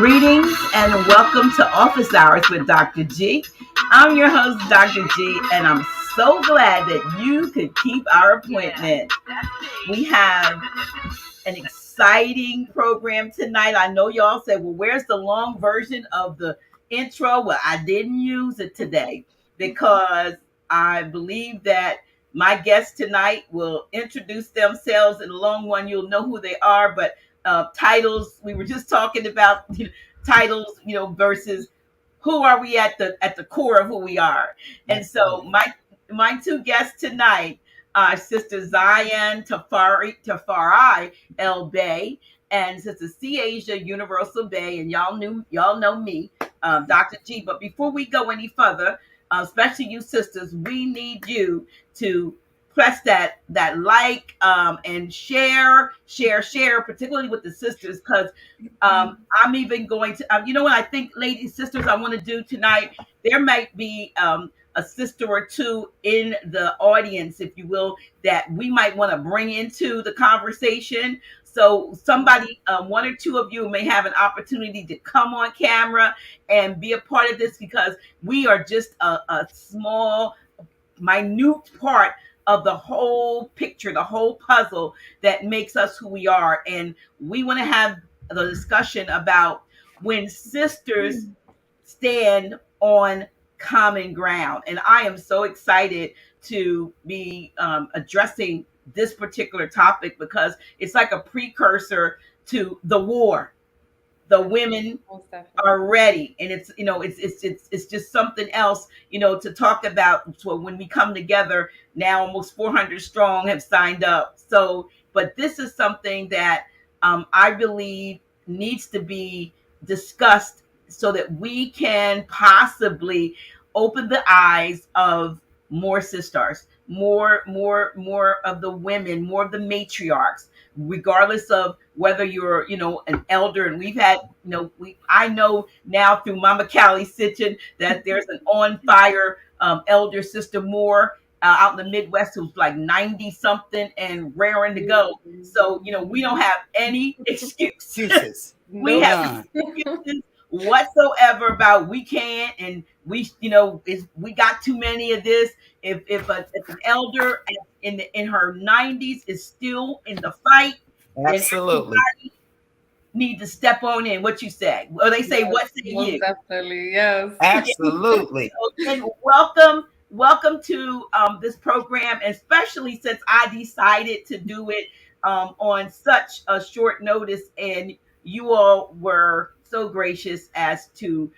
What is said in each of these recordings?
Greetings and welcome to Office Hours with Dr. G. I'm your host, Dr. G, and I'm so glad that you could keep our appointment. We have an exciting program tonight. I know y'all said, well, where's the long version of the intro? Well, I didn't use it today because I believe that my guests tonight will introduce themselves. In the long one, you'll know who they are, but titles, we were just talking about titles, versus who are we at the core of who we are. And so my two guests tonight are Sister Zion Tafari El Bey and Sister Cee Asiah Universal Bey, and y'all know me, Dr. G. But before we go any further, especially you sisters, we need you to press that and share, particularly with the sisters, because I'm even going to, what I think, ladies, sisters, I want to do tonight. There might be a sister or two in the audience, if you will, that we might want to bring into the conversation. So somebody, one or two of you may have an opportunity to come on camera and be a part of this, because we are just a small, minute part of the whole picture, the whole puzzle that makes us who we are. And we want to have the discussion about when sisters stand on common ground. And I am so excited to be addressing this particular topic, because it's like a precursor to the war. The women are ready, and it's just something else, to talk about. So when we come together now, almost 400 strong have signed up. So, but this is something that I believe needs to be discussed so that we can possibly open the eyes of more sisters, more of the women, more of the matriarchs, regardless of whether you're, an elder. And we've had, I know now through Mama Callie Sitchin that there's an on fire elder, Sister Moore, out in the Midwest, who's like 90 something and raring to go. So, we don't have any excuses. We have excuses whatsoever about we can't, and we we got too many of this. If an elder in her 90s is still in the fight, absolutely, then need to step on in. What you say? Or they say, yes, what say you? Definitely, yes, absolutely. And welcome to this program, especially since I decided to do it on such a short notice, and you all were so gracious as to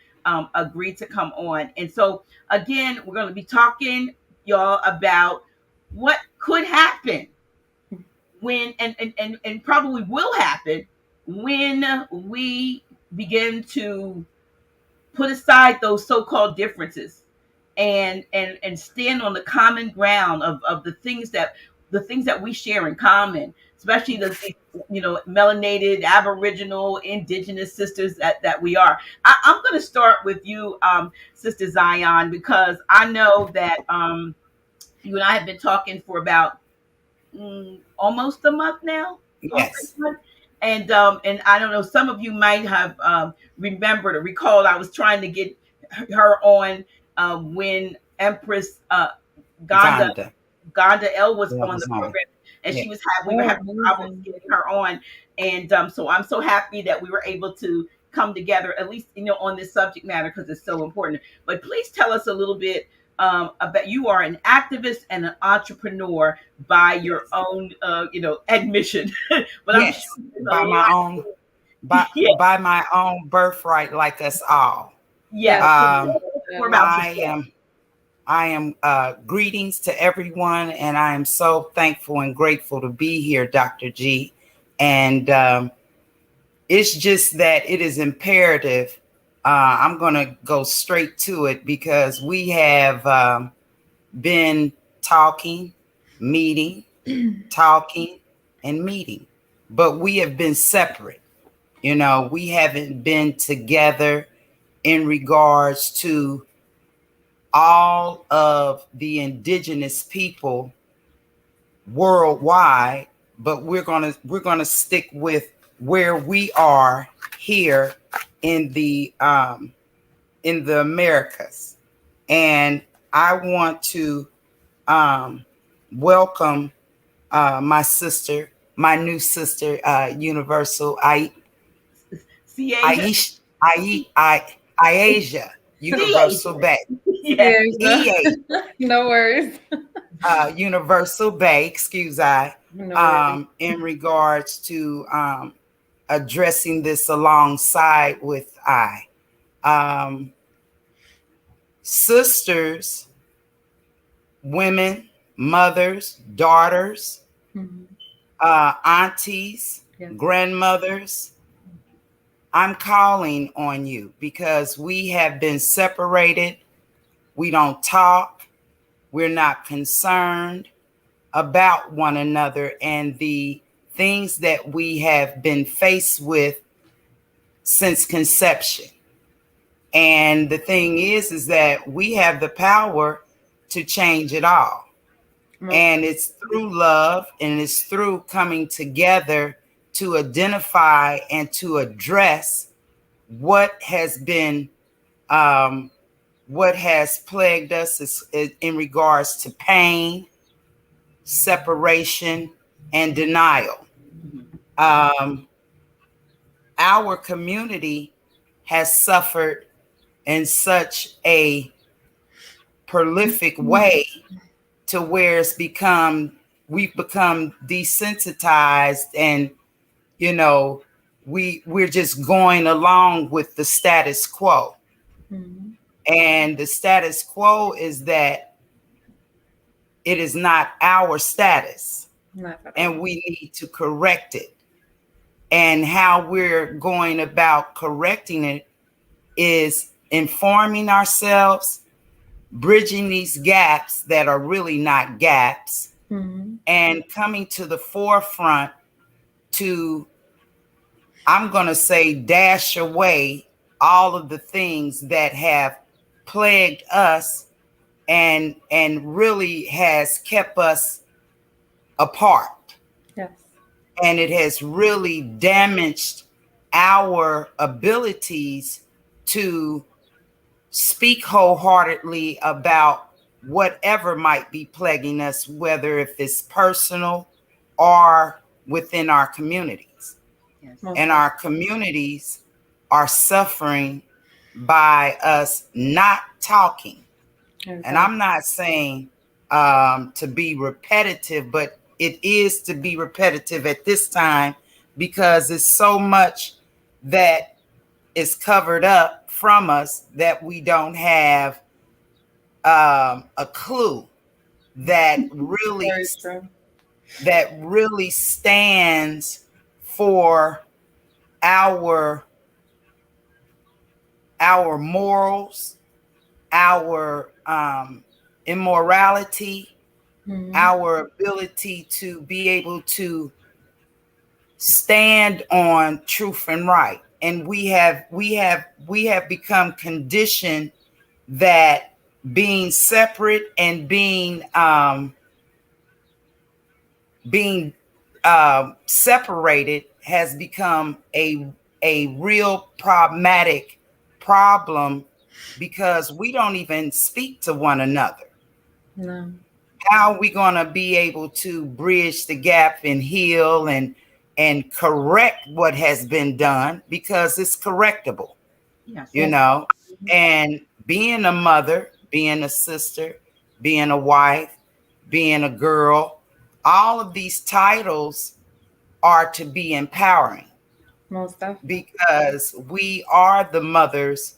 agree to come on. And so again, we're going to be talking, y'all, about what could happen when and probably will happen when we begin to put aside those so-called differences and stand on the common ground of the things that we share in common, especially the melanated, Aboriginal, Indigenous sisters that we are. I'm going to start with you, Sister Zion, because I know that you and I have been talking for about almost a month now. Yes. And I don't know, some of you might have remembered or recalled I was trying to get her on when Empress Ganda L was on the program, and we were having problems getting her on. And so I'm so happy that we were able to come together, at least on this subject matter, because it's so important. But please tell us a little bit about, you are an activist and an entrepreneur by your own admission. But yes, by my own birthright, like us all. Yeah. I am greetings to everyone, and I am so thankful and grateful to be here, Dr. G. And it's just that it is imperative. I'm going to go straight to it, because we have been talking, meeting, talking, and meeting, but we have been separate. We haven't been together in regards to all of the indigenous people worldwide, but we're gonna stick with where we are here in the Americas. And I want to welcome my sister, my new sister, Universal Cee Asia. Asiah Universal Bey. Yes. No worries. Universal Bey, excuse I, No worries. in regards to addressing this alongside with I. Sisters, women, mothers, daughters, aunties, Yes. grandmothers, I'm calling on you because we have been separated. We don't talk. We're not concerned about one another and the things that we have been faced with since conception. And the thing is that we have the power to change it all. And it's through love, and it's through coming together to identify and to address what has been, what has plagued us in regards to pain, separation, and denial. Our community has suffered in such a prolific way to where we've become desensitized, and we're just going along with the status quo. And the status quo is that it is not our status, and we need to correct it. And how we're going about correcting it is informing ourselves, bridging these gaps that are really not gaps, and coming to the forefront to, I'm going to say, dash away all of the things that have plagued us and really has kept us apart. Yes. And it has really damaged our abilities to speak wholeheartedly about whatever might be plaguing us, whether if it's personal or within our communities. Yes. And our communities are suffering by us not talking. And I'm not saying to be repetitive, but it is to be repetitive at this time because it's so much that is covered up from us that we don't have a clue that really stands for our morals, our immorality, our ability to be able to stand on truth and right. And we have become conditioned that being separate and being separated has become a real problematic problem because we don't even speak to one another. No. How are we going to be able to bridge the gap and heal and correct what has been done, because it's correctable? Yes. And being a mother, being a sister, being a wife, being a girl, all of these titles are to be empowering. Most definitely. Because we are the mothers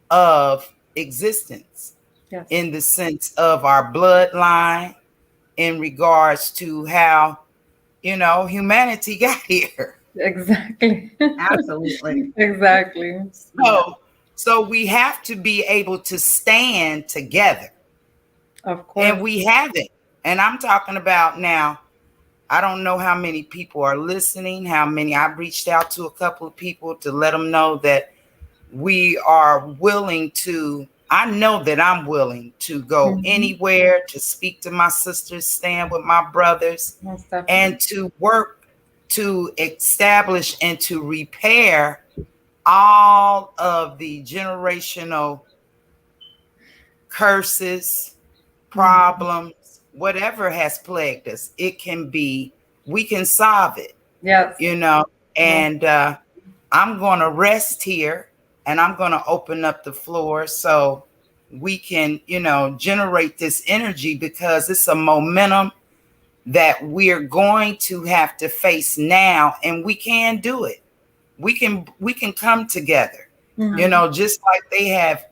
of existence. Yes. In the sense of our bloodline, in regards to how, humanity got here. Exactly. Absolutely. Exactly. So we have to be able to stand together. Of course. And we haven't. And I'm talking about now, I don't know how many people are listening, I've reached out to a couple of people to let them know that we are willing to, I know that I'm willing to go anywhere to speak to my sisters, stand with my brothers, and to work to establish and to repair all of the generational curses, problems, whatever has plagued us, we can solve it, Yes. And I'm going to rest here and I'm going to open up the floor so we can, generate this energy, because it's a momentum that we're going to have to face now, and we can do it. We can come together, just like they have.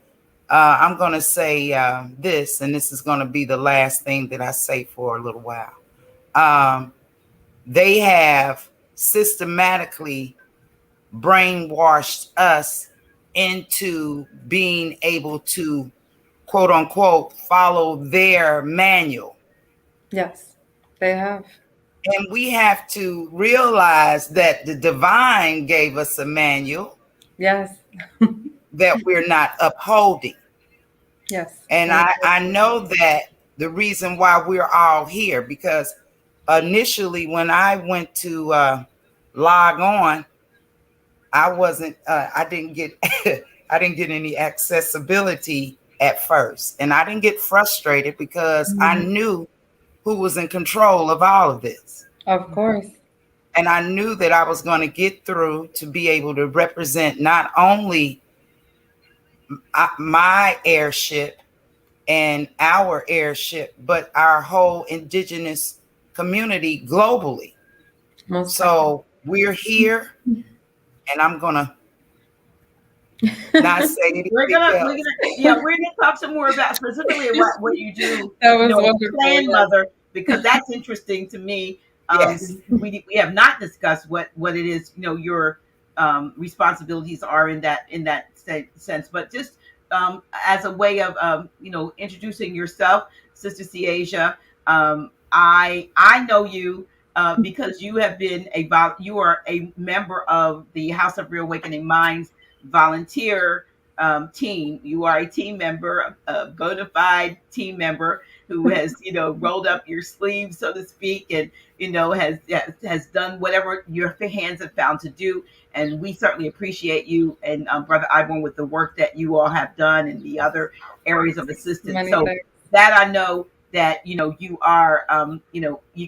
I'm going to say this, and this is going to be the last thing that I say for a little while. They have systematically brainwashed us into being able to, quote unquote, follow their manual. Yes, they have. And we have to realize that the divine gave us a manual. Yes. That we're not upholding. Yes. And I know that the reason why we're all here, because initially when I went to log on, I didn't get I didn't get any accessibility at first. And I didn't get frustrated because I knew who was in control of all of this. Of course. And I knew that I was going to get through to be able to represent not only my airship and our airship, but our whole indigenous community globally. So we're here, and I'm gonna not say anything we're gonna talk some more about specifically what you do. That was wonderful, Plan mother, because that's interesting to me. Yes. We have not discussed what it is, your responsibilities are in that sense, but just as a way of introducing yourself, Sister Cee Asiah. I know you because you have been you are a member of the House of Reawakening Minds volunteer team. You are a team member, a bona fide team member who has rolled up your sleeves, so to speak, and has done whatever your hands have found to do. And we certainly appreciate you and Brother Ivan with the work that you all have done in the other areas of assistance. So that I know that you are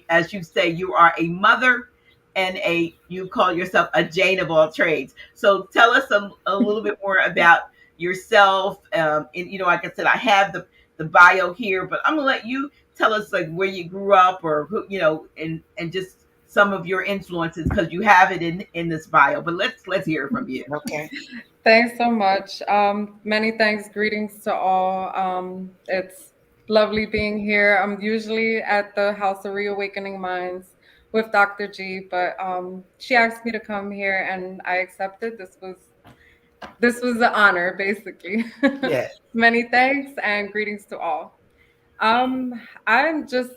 as you say, you are a mother and you call yourself a Jane of all trades. So tell us a little bit more about yourself. And like I said, I have the bio here, but I'm gonna let you tell us like where you grew up, or who and just some of your influences, because you have it in this bio. But let's hear from you. Okay. Thanks so much. Many thanks. Greetings to all. It's lovely being here. I'm usually at the House of Reawakening Minds with Dr. G, but she asked me to come here and I accepted. This was an honor, basically. Yes. Many thanks and greetings to all. I'm just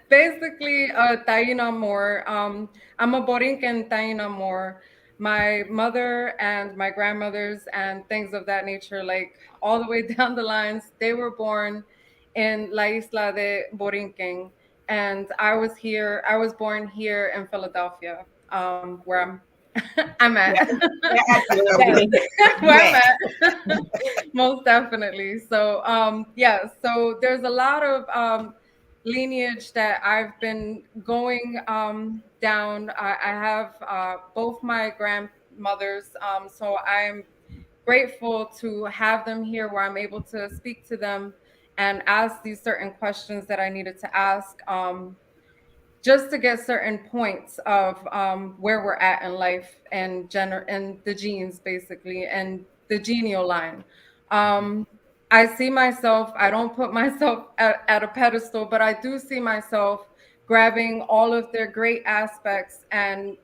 basically a Taina Moore. I'm a Borinquen Taina Moore. My mother and my grandmothers and things of that nature, like all the way down the lines, they were born in La Isla de Borinquen. And I was born here in Philadelphia, where I'm at. Where I'm at. Most definitely. So so there's a lot of lineage that I've been going down. I have both my grandmothers, so I'm grateful to have them here where I'm able to speak to them and ask these certain questions that I needed to ask, just to get certain points of where we're at in life and the genes, basically, and the genial line. I see myself, I don't put myself at a pedestal, but I do see myself grabbing all of their great aspects and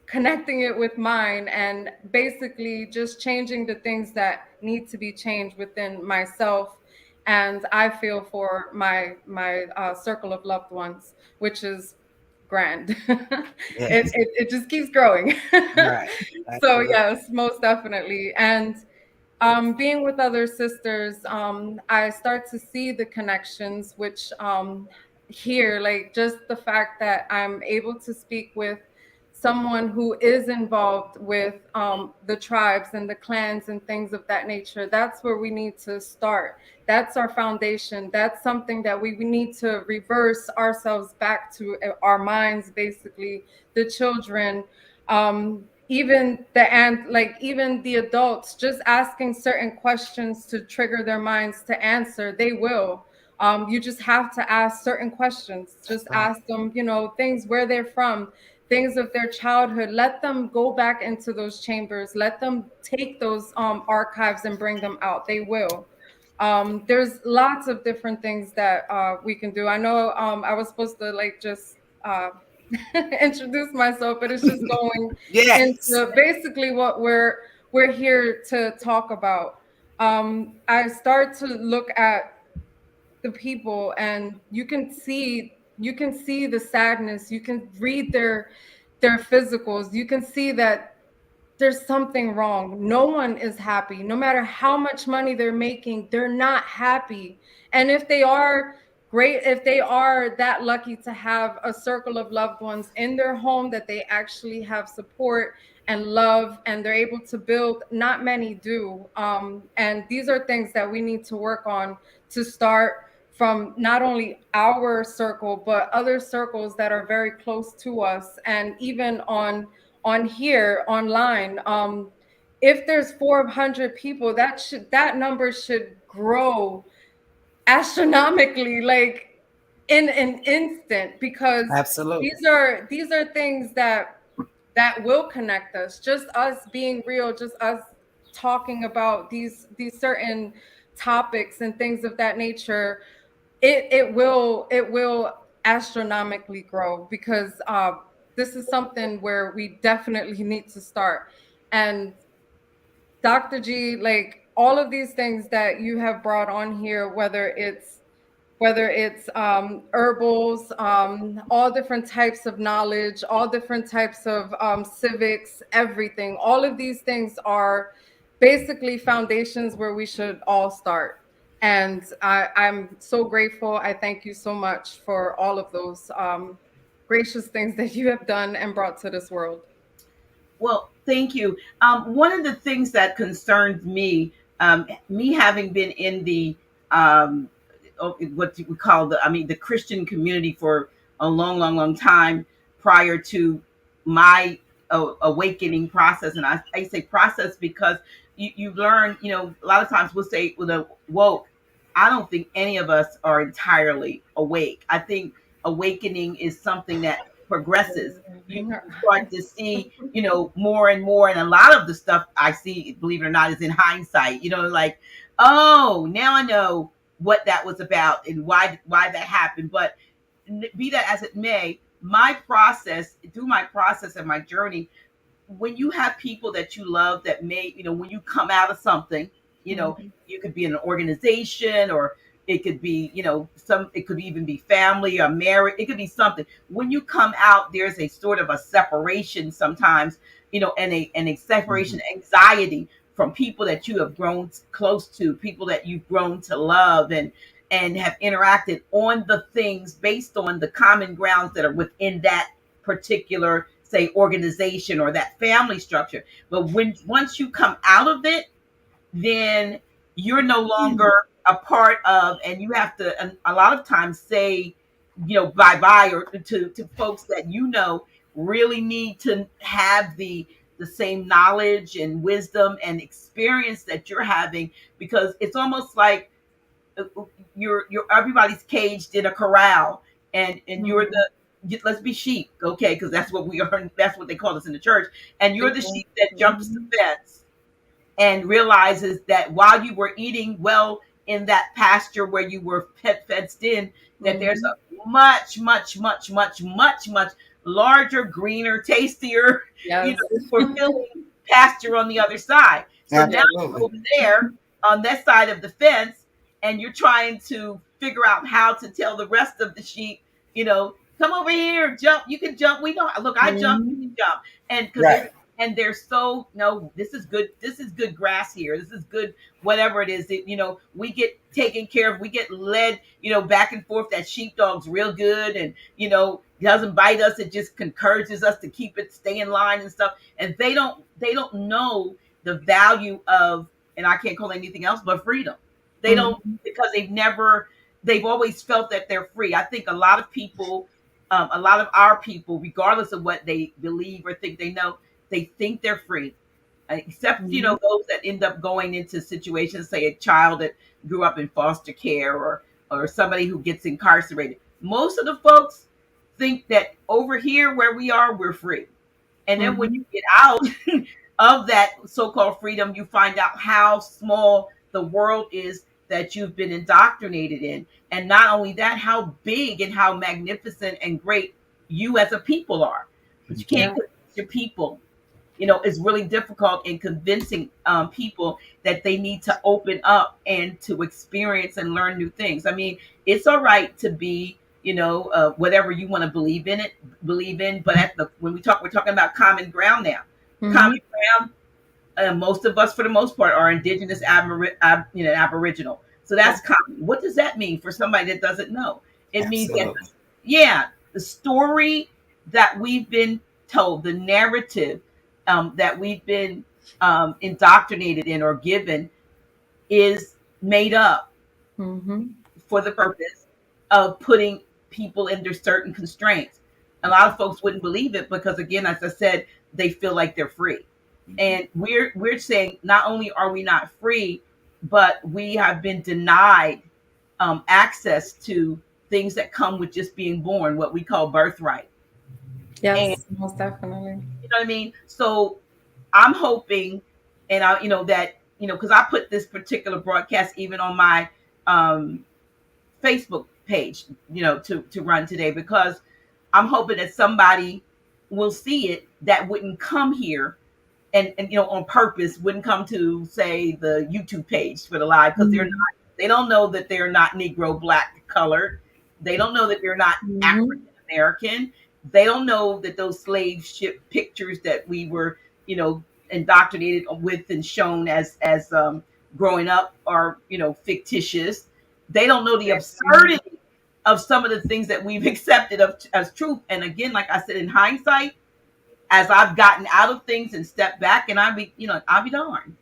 connecting it with mine, and basically just changing the things that need to be changed within myself. And I feel for my circle of loved ones, which is grand. Yes. It just keeps growing. Right. So yes, most definitely. And being with other sisters, I start to see the connections, which here, like just the fact that I'm able to speak with someone who is involved with the tribes and the clans and things of that nature. That's where we need to start. That's our foundation. That's something that we need to reverse ourselves back to, our minds, basically, the children, even even the adults, just asking certain questions to trigger their minds to answer. They will. You just have to ask certain questions. Just Right. ask them, things, where they're from, things of their childhood. Let them go back into those chambers. Let them take those archives and bring them out. They will. There's lots of different things that we can do. I know I was supposed to just introduce myself, but it's just going Yes. into basically what we're here to talk about. I start to look at the people, and you can see the sadness. You can read their physicals. You can see that there's something wrong. No one is happy. No matter how much money they're making, they're not happy. And if they are great, if they are that lucky to have a circle of loved ones in their home that they actually have support and love and they're able to build, not many do. And these are things that we need to work on to start from not only our circle, but other circles that are very close to us, and even on here online. If there's 400 people, that number should grow astronomically, like in an instant, because Absolutely. these are things that will connect us. Just us being real, just us talking about these certain topics and things of that nature. It will astronomically grow, because this is something where we definitely need to start. And Dr. G, like all of these things that you have brought on here, whether it's herbals, all different types of knowledge, all different types of civics, everything. All of these things are basically foundations where we should all start. And I'm so grateful. I thank you so much for all of those gracious things that you have done and brought to this world. Well, thank you. One of the things that concerns me, me having been in the what you would call the Christian community for a long, long, long time prior to my awakening process, and I say process because you learn, a lot of times we'll say with a woke. I don't think any of us are entirely awake. I think awakening is something that progresses. You start to see, more and more. And a lot of the stuff I see, believe it or not, is in hindsight, like, oh, now I know what that was about and why that happened. But be that as it may, through my process and my journey, when you have people that you love that may, when you come out of something, Mhm. you could be in an organization, or it could be, it could even be family or marriage. It could be something. When you come out, there's a sort of a separation sometimes, and a Mhm. separation anxiety from people that you have grown close to, people that you've grown to love, and have interacted on the things based on the common grounds that are within that particular, say, organization or that family structure. But once you come out of it, then you're no longer a part of, and you have to, and a lot of times, say, bye bye, or to folks that really need to have the same knowledge and wisdom and experience that you're having, because it's almost like you're everybody's caged in a corral, and you're Mhm. let's be sheep, okay, because that's what we are, that's what they call us in the church, and you're the People. sheep that jumps the Mhm. fence and realizes that while you were eating well in that pasture where you were fenced in, that there's Mhm. a much, much, much, much, much, much larger, greener, tastier, Yes. fulfilling pasture on the other side. So now you're Absolutely. over there on that side of the fence, and you're trying to figure out how to tell the rest of the sheep, come over here, jump. You can jump. We know. Look, I jump. You can Mhm. jump. And because Right. and they're so, no, this is good, this is good grass here, this is good, whatever it is that, we get taken care of, we get led, back and forth. That sheepdog's real good, and doesn't bite us, it just encourages us to keep it, stay in line and stuff. And they don't know the value of, and I can't call it anything else but freedom. They don't, because they've always felt that they're free. I think a lot of people, a lot of our people, regardless of what they believe or think they know, they think they're free, except those that end up going into situations, say a child that grew up in foster care, or somebody who gets incarcerated. Most of the folks think that over here where we are, we're free. And then when you get out of that so-called freedom, you find out how small the world is that you've been indoctrinated in. And not only that, how big and how magnificent and great you as a people are. But you can't convince your people. It's really difficult in convincing people that they need to open up and to experience and learn new things. I mean, it's all right to be, whatever you want to believe in. But when we're talking about common ground now. Common ground. Most of us, for the most part, are indigenous, Aboriginal. So that's common. What does that mean for somebody that doesn't know? It means that, the story that we've been told, the narrative that we've been indoctrinated in or given, is made up for the purpose of putting people under certain constraints. A lot of folks wouldn't believe it because, again, as I said, they feel like they're free. And we're saying not only are we not free, but we have been denied access to things that come with just being born, what we call birthright. Yes, most definitely. You know what I mean? So I'm hoping, and because I put this particular broadcast even on my Facebook page, to run today, because I'm hoping that somebody will see it that wouldn't come here and on purpose, wouldn't come to, say, the YouTube page for the live, because they don't know that they're not Negro, Black, colored. They don't know that they're not African American. They don't know that those slave ship pictures that we were, indoctrinated with and shown as growing up are, fictitious. They don't know the absurdity of some of the things that we've accepted as truth. And again, like I said, in hindsight, as I've gotten out of things and stepped back, and I'll be darned. I'll be darned.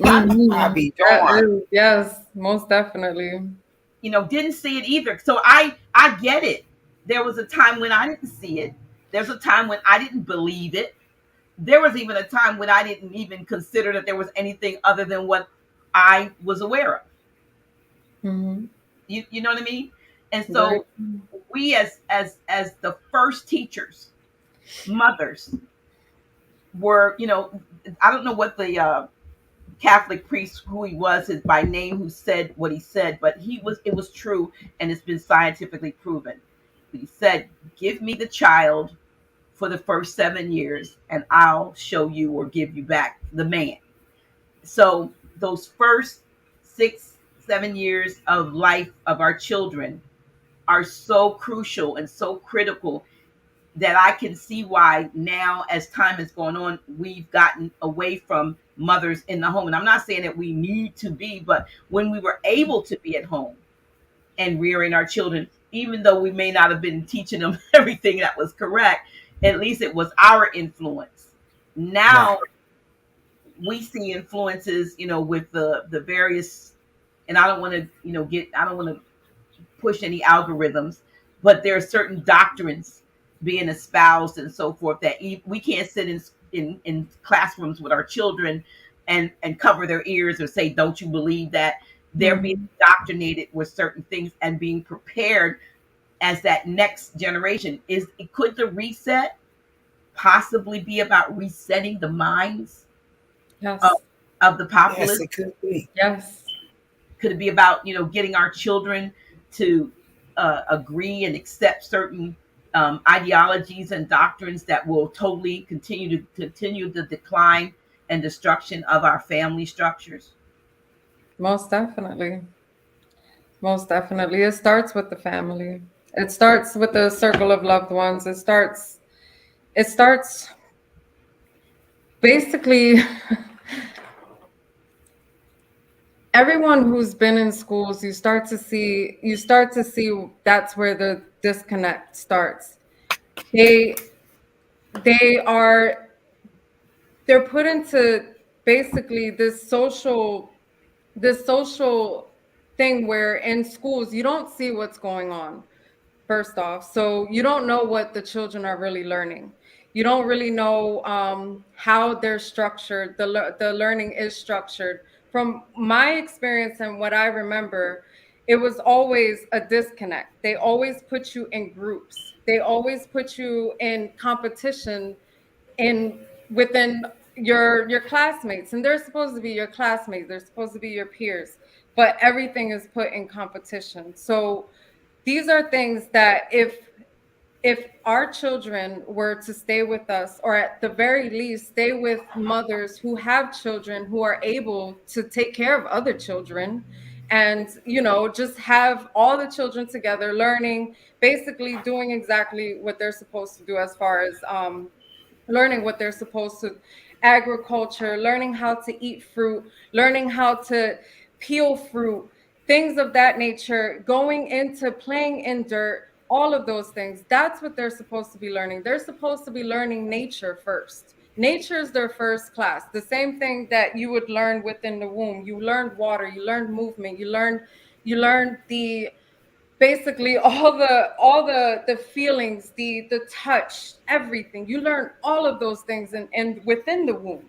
I'll be darned. Yes, most definitely. Didn't see it either. So I get it. There was a time when I didn't see it. There's a time when I didn't believe it. There was even a time when I didn't even consider that there was anything other than what I was aware of. You know what I mean? And so we as the first teachers, mothers, were, I don't know what the Catholic priest, who he was, is by name, who said what he said, but it was true, and it's been scientifically proven. He said, "Give me the child for the first 7 years, and I'll show you or give you back the man." So those first 6-7 years of life of our children are so crucial and so critical, that I can see why now, as time has gone on, we've gotten away from mothers in the home. And I'm not saying that we need to be, but when we were able to be at home and rearing our children, even though we may not have been teaching them everything that was correct, at least it was our influence. Now we see influences, with the various, and I don't want to push any algorithms, but there are certain doctrines being espoused and so forth that we can't sit in classrooms with our children and cover their ears or say, "Don't you believe that?" They're being indoctrinated with certain things and being prepared as that next generation. Could the reset possibly be about resetting the minds of the populace? Yes, it could be. Yes. Could it be about, getting our children to agree and accept certain ideologies and doctrines that will totally continue the decline and destruction of our family structures? Most definitely. Most definitely. It starts with the family. It starts with the circle of loved ones. It starts Basically, everyone who's been in schools, you start to see that's where the disconnect starts. They they are they're put into basically this social thing where in schools you don't see what's going on, first off. So you don't know what the children are really learning. You don't really know how they're structured, the learning is structured. From my experience and what I remember, it was always a disconnect. They always put you in groups. They always put you in competition in within your classmates, and they're supposed to be your classmates, they're supposed to be your peers, but everything is put in competition. So these are things that if our children were to stay with us, or at the very least stay with mothers who have children who are able to take care of other children, and just have all the children together learning, basically doing exactly what they're supposed to do, as far as learning what they're supposed to, agriculture, learning how to eat fruit, learning how to peel fruit, things of that nature, going into playing in dirt, all of those things. That's what they're supposed to be learning. They're supposed to be learning nature first. Nature is their first class. The same thing that you would learn within the womb. You learned water, you learned movement, you learned the basically all the feelings, the touch, everything. You learn all of those things and within the womb.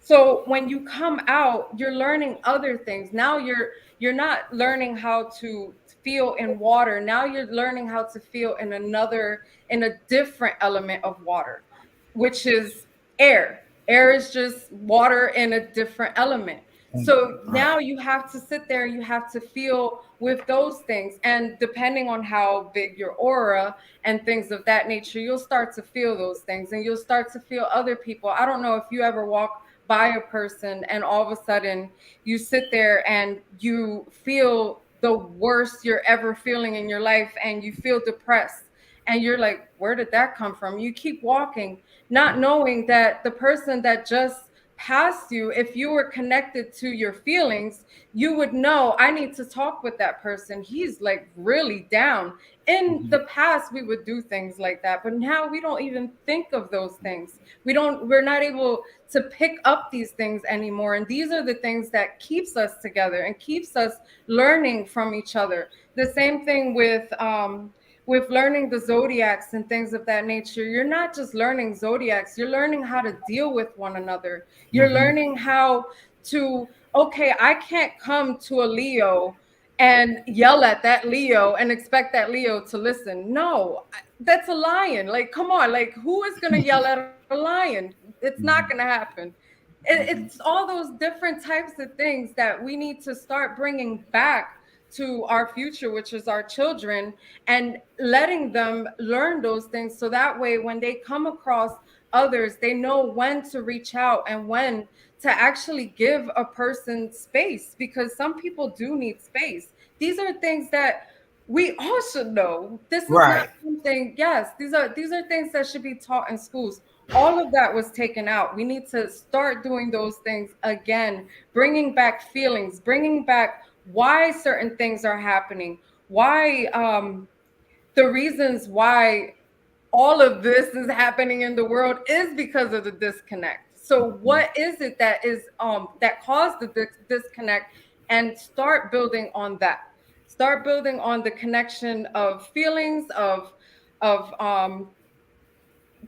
So when you come out, you're learning other things. Now you're not learning how to feel in water. Now you're learning how to feel in a different element of water, which is air. Air is just water in a different element. So now you have to sit there and you have to feel with those things. And depending on how big your aura and things of that nature, you'll start to feel those things, and you'll start to feel other people. I don't know if you ever walk by a person and all of a sudden you sit there and you feel the worst you're ever feeling in your life, and you feel depressed, and you're like, where did that come from? You keep walking, not knowing that the person that just passed you, if you were connected to your feelings, you would know, I need to talk with that person. He's like really down. In the past, we would do things like that, but now we don't even think of those things. We're not able to pick up these things anymore. And these are the things that keeps us together and keeps us learning from each other. The same thing with learning the zodiacs and things of that nature. You're not just learning zodiacs, you're learning how to deal with one another. You're learning how to, okay, I can't come to a Leo and yell at that Leo and expect that Leo to listen. No, that's a lion. Like, come on, like, who is going to yell at a lion? It's not going to happen. It's all those different types of things that we need to start bringing back to our future, which is our children, and letting them learn those things, so that way when they come across others, they know when to reach out and when to actually give a person space, because some people do need space. These are things that we all should know. This is not something, yes, these are things that should be taught in schools. All of that was taken out. We need to start doing those things again, bringing back feelings, bringing back why certain things are happening, why the reasons why all of this is happening in the world is because of the disconnect. So what is it that is that caused the disconnect, and start building on that. Start building on the connection of feelings, of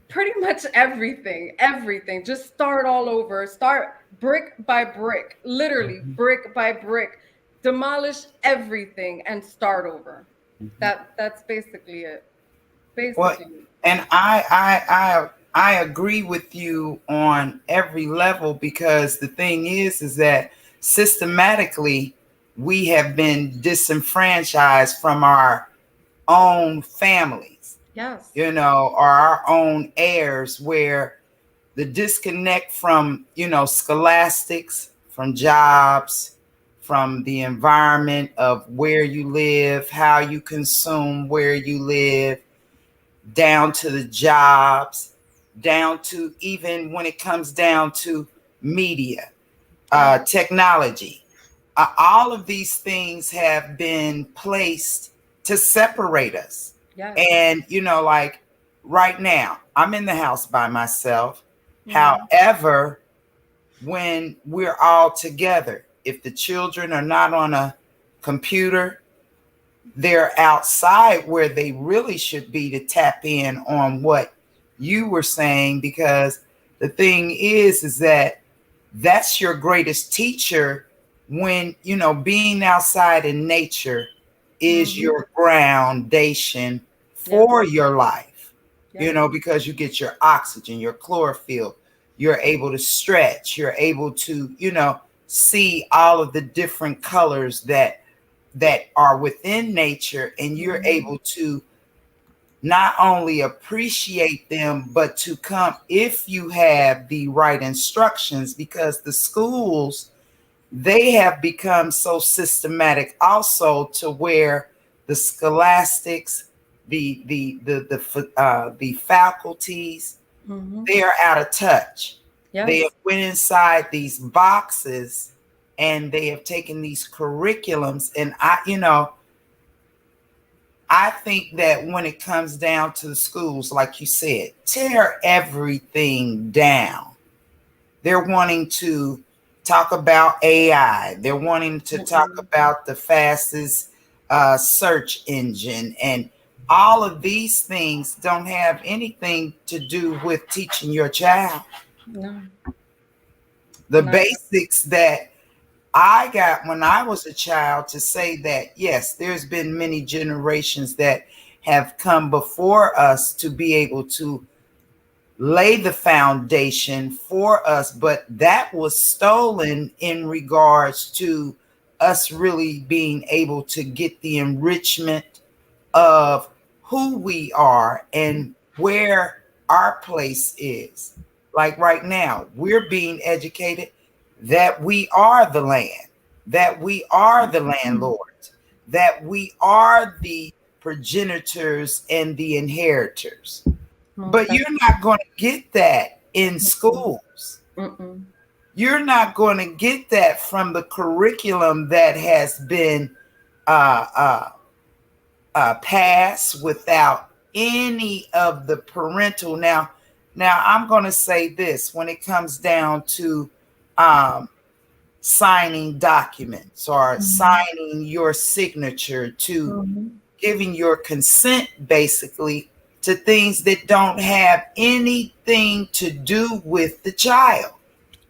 pretty much everything. Just start all over. Start brick by brick, literally brick by brick. Demolish everything and start over. That's basically it. Well, and I agree with you on every level, because the thing is that systematically we have been disenfranchised from our own families. Yes. Or our own heirs, where the disconnect from, scholastics, from jobs, from the environment of where you live, how you consume where you live, down to the jobs, down to even when it comes down to media, technology. All of these things have been placed to separate us. Yes. And, like right now, I'm in the house by myself. Mhm. However, when we're all together, if the children are not on a computer, they're outside where they really should be to tap in on what you were saying, because the thing is that that's your greatest teacher. When being outside in nature is Mhm. your groundation Yes. for your life, Yes. because you get your oxygen, your chlorophyll, you're able to stretch, you're able to see all of the different colors that are within nature, and you're Mhm. able to not only appreciate them, but to come, if you have the right instructions, because the schools, they have become so systematic also, to where the scholastics, the faculties, Mhm. they are out of touch. They have Yes. went inside these boxes, and they have taken these curriculums, and I think that when it comes down to the schools, like you said, tear everything down. They're wanting to talk about AI. They're wanting to talk Mm-mm. about the fastest search engine. And all of these things don't have anything to do with teaching your child No. the Not. basics that I got when I was a child, to say that, yes, there's been many generations that have come before us to be able to lay the foundation for us, but that was stolen in regards to us really being able to get the enrichment of who we are and where our place is. Like right now, we're being educated that we are the land, that we are the landlords, that we are the progenitors and the inheritors. Most But you're not going to get that in definitely. schools. Mm-mm. You're not going to get that from the curriculum that has been uh, uh, pass without any of the parental. Now I'm going to say this: when it comes down to um, signing documents or Mhm. signing your signature, to Mhm. giving your consent, basically, to things that don't have anything to do with the child.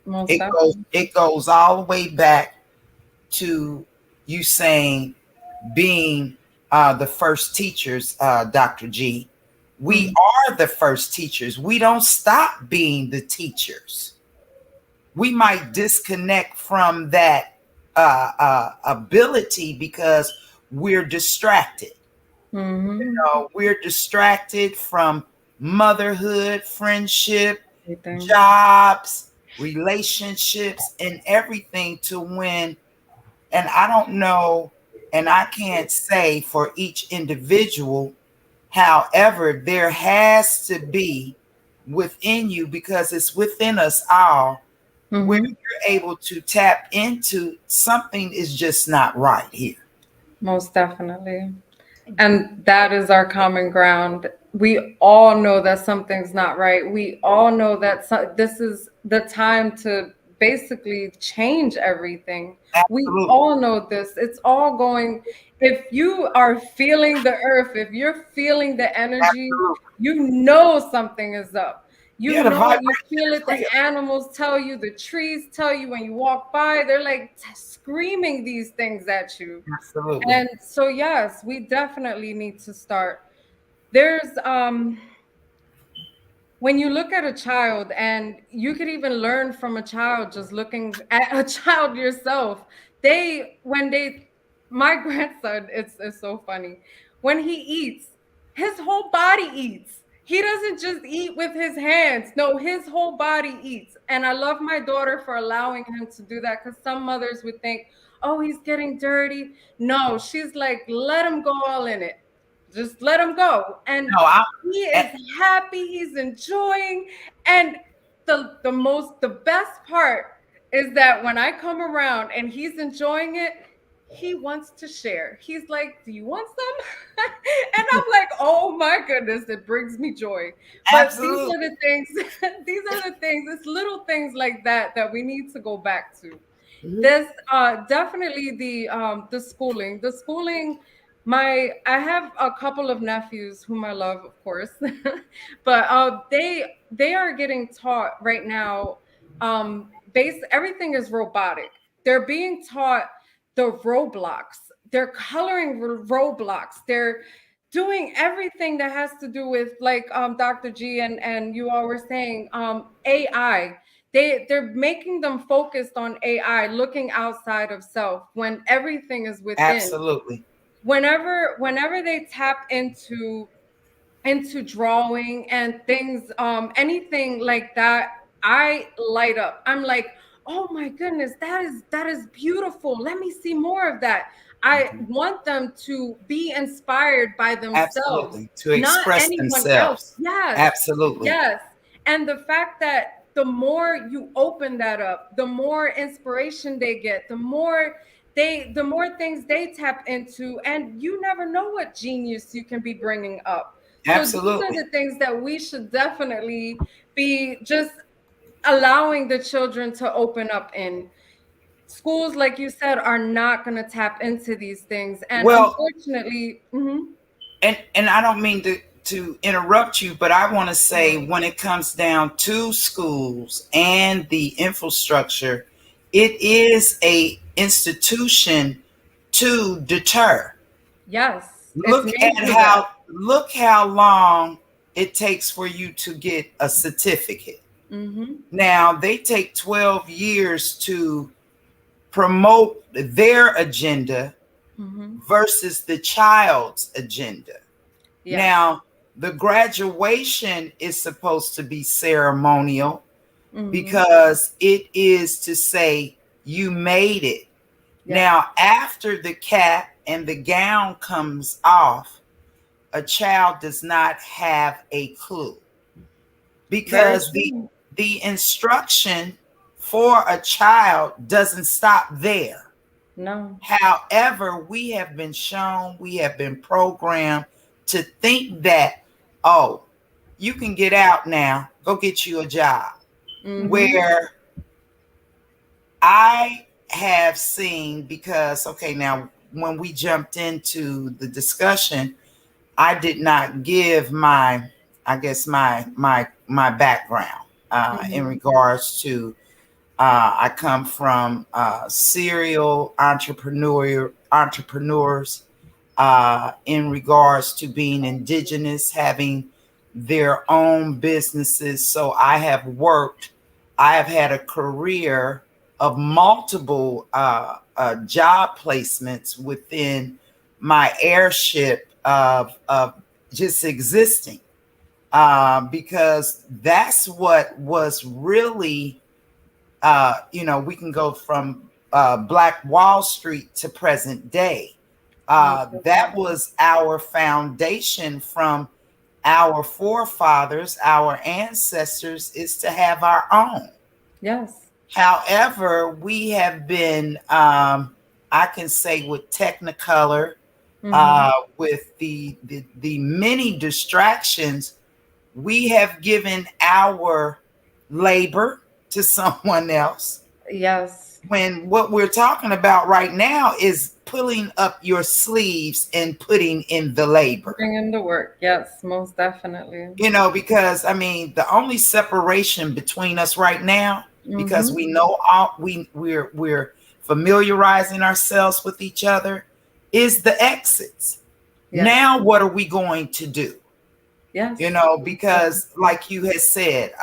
Most definitely. It goes all the way back to you saying, being the first teachers, Dr. G. We Mhm. are the first teachers. We don't stop being the teachers. We might disconnect from that ability because we're distracted. Mhm. We're distracted from motherhood, friendship, Everything. jobs, relationships, and everything, to when, and I don't know, and I can't say for each individual. However, there has to be within you, because it's within us all, where Mhm. you're able to tap into something is just not right here. Most definitely. And that is our common ground. We all know that something's not right. We all know that this is the time to basically change everything. We Absolutely. all know this. It's all going, if you are feeling the earth, if you're feeling the energy, Absolutely. you know something is up. You Yeah, the know, you vibration feel is it. The real. animals tell you, the trees tell you when you walk by, they're like screaming these things at you. Absolutely. And so, yes, we definitely need to start. There's when you look at a child, and you could even learn from a child just looking at a child yourself. When they, my grandson, it's so funny. When he eats, his whole body eats. He doesn't just eat with his hands. No, his whole body eats. And I love my daughter for allowing him to do that, because some mothers would think, oh, he's getting dirty. No, she's like, let him go all in it. Just let him go. And No, he is happy, he's enjoying. And the best part is that when I come around and he's enjoying it, he wants to share. He's like, "Do you want some?" And I'm like, "Oh my goodness, it brings me joy." But these absolutely. are the things, these are the things, it's little things like that that we need to go back to. This definitely the schooling. The schooling, I have a couple of nephews whom I love, of course, but they are getting taught right now. Everything is robotic. They're being taught the Roblox. They're coloring Roblox. They're doing everything that has to do with, like, Dr. G and you all were saying, AI. They're making them focused on AI, looking outside of self when everything is within. Absolutely. Whenever they tap into drawing and things, anything like that, I light up. I'm like, oh my goodness, that is beautiful. Let me see more of that. I want them to be inspired by themselves, Absolutely. To not express anyone else. themselves. Yes, Absolutely. yes. And the fact that the more you open that up, the more inspiration they get, the more things they tap into, and you never know what genius you can be bringing up. So these are Absolutely. the things that we should definitely be just allowing the children to open up in. Schools, like you said, are not going to tap into these things. And Well, unfortunately, and I don't mean to interrupt you, but I want to say when it comes down to schools and the infrastructure, it is a institution to deter. yes, it's Look made at for that. how long it takes for you to get a certificate. Now they take 12 years to promote their agenda versus the child's agenda. Yes. Now, the graduation is supposed to be ceremonial because it is to say you made it. Yes. Now, after the cap and the gown comes off, a child does not have a clue because the instruction for a child doesn't stop there. No. However, we have been shown, we have been programmed to think that, oh, you can get out now, go get you a job. Where I have seen, because, okay, now when we jumped into the discussion, I did not give my, I guess, my background in regards to I come from serial entrepreneurs in regards to being indigenous, having their own businesses. So I have had a career of multiple job placements within my airship of just existing, because that's what was really, we can go from Black Wall Street to present day. That was our foundation from our forefathers, our ancestors, is to have our own. Yes. However, we have been, I can say, with Technicolor, with the many distractions, we have given our labor to someone else. Yes. When what we're talking about right now is pulling up your sleeves and putting in the labor. Bring in the work. Yes, most definitely. Because I mean, the only separation between us right now, because we know we're familiarizing ourselves with each other, is the exits. Yes. Now, what are we going to do? Yes. Because like you had said,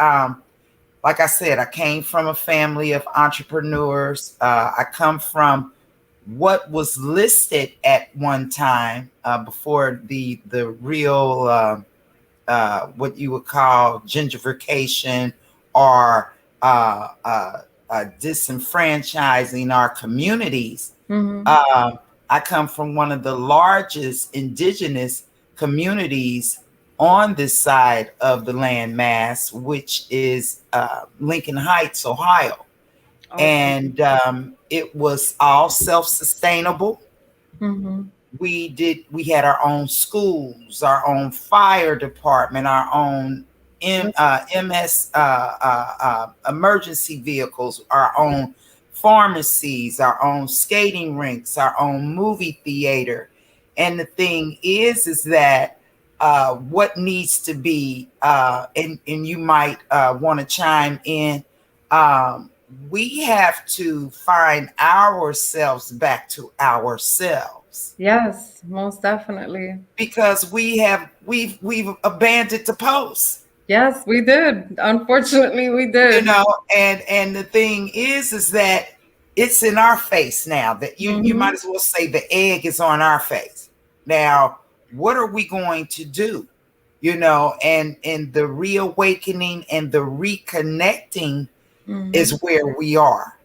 like I said, I came from a family of entrepreneurs. I come from what was listed at one time before the real what you would call gentrification or disenfranchising our communities. I come from one of the largest indigenous communities on this side of the landmass, which is Lincoln Heights, Ohio. Awesome. And it was all self-sustainable. Mm-hmm. We had our own schools, our own fire department, our own MS emergency vehicles, our own pharmacies, our own skating rinks, our own movie theater. And the thing is that what needs to be, and you might want to chime in, we have to find ourselves back to ourselves, Yes, most definitely. because we've abandoned the post. Yes, we did. Unfortunately, we did. And the thing is that it's in our face now. That you might as well say the egg is on our face now. What are we going to do? And the reawakening and the reconnecting is where we are,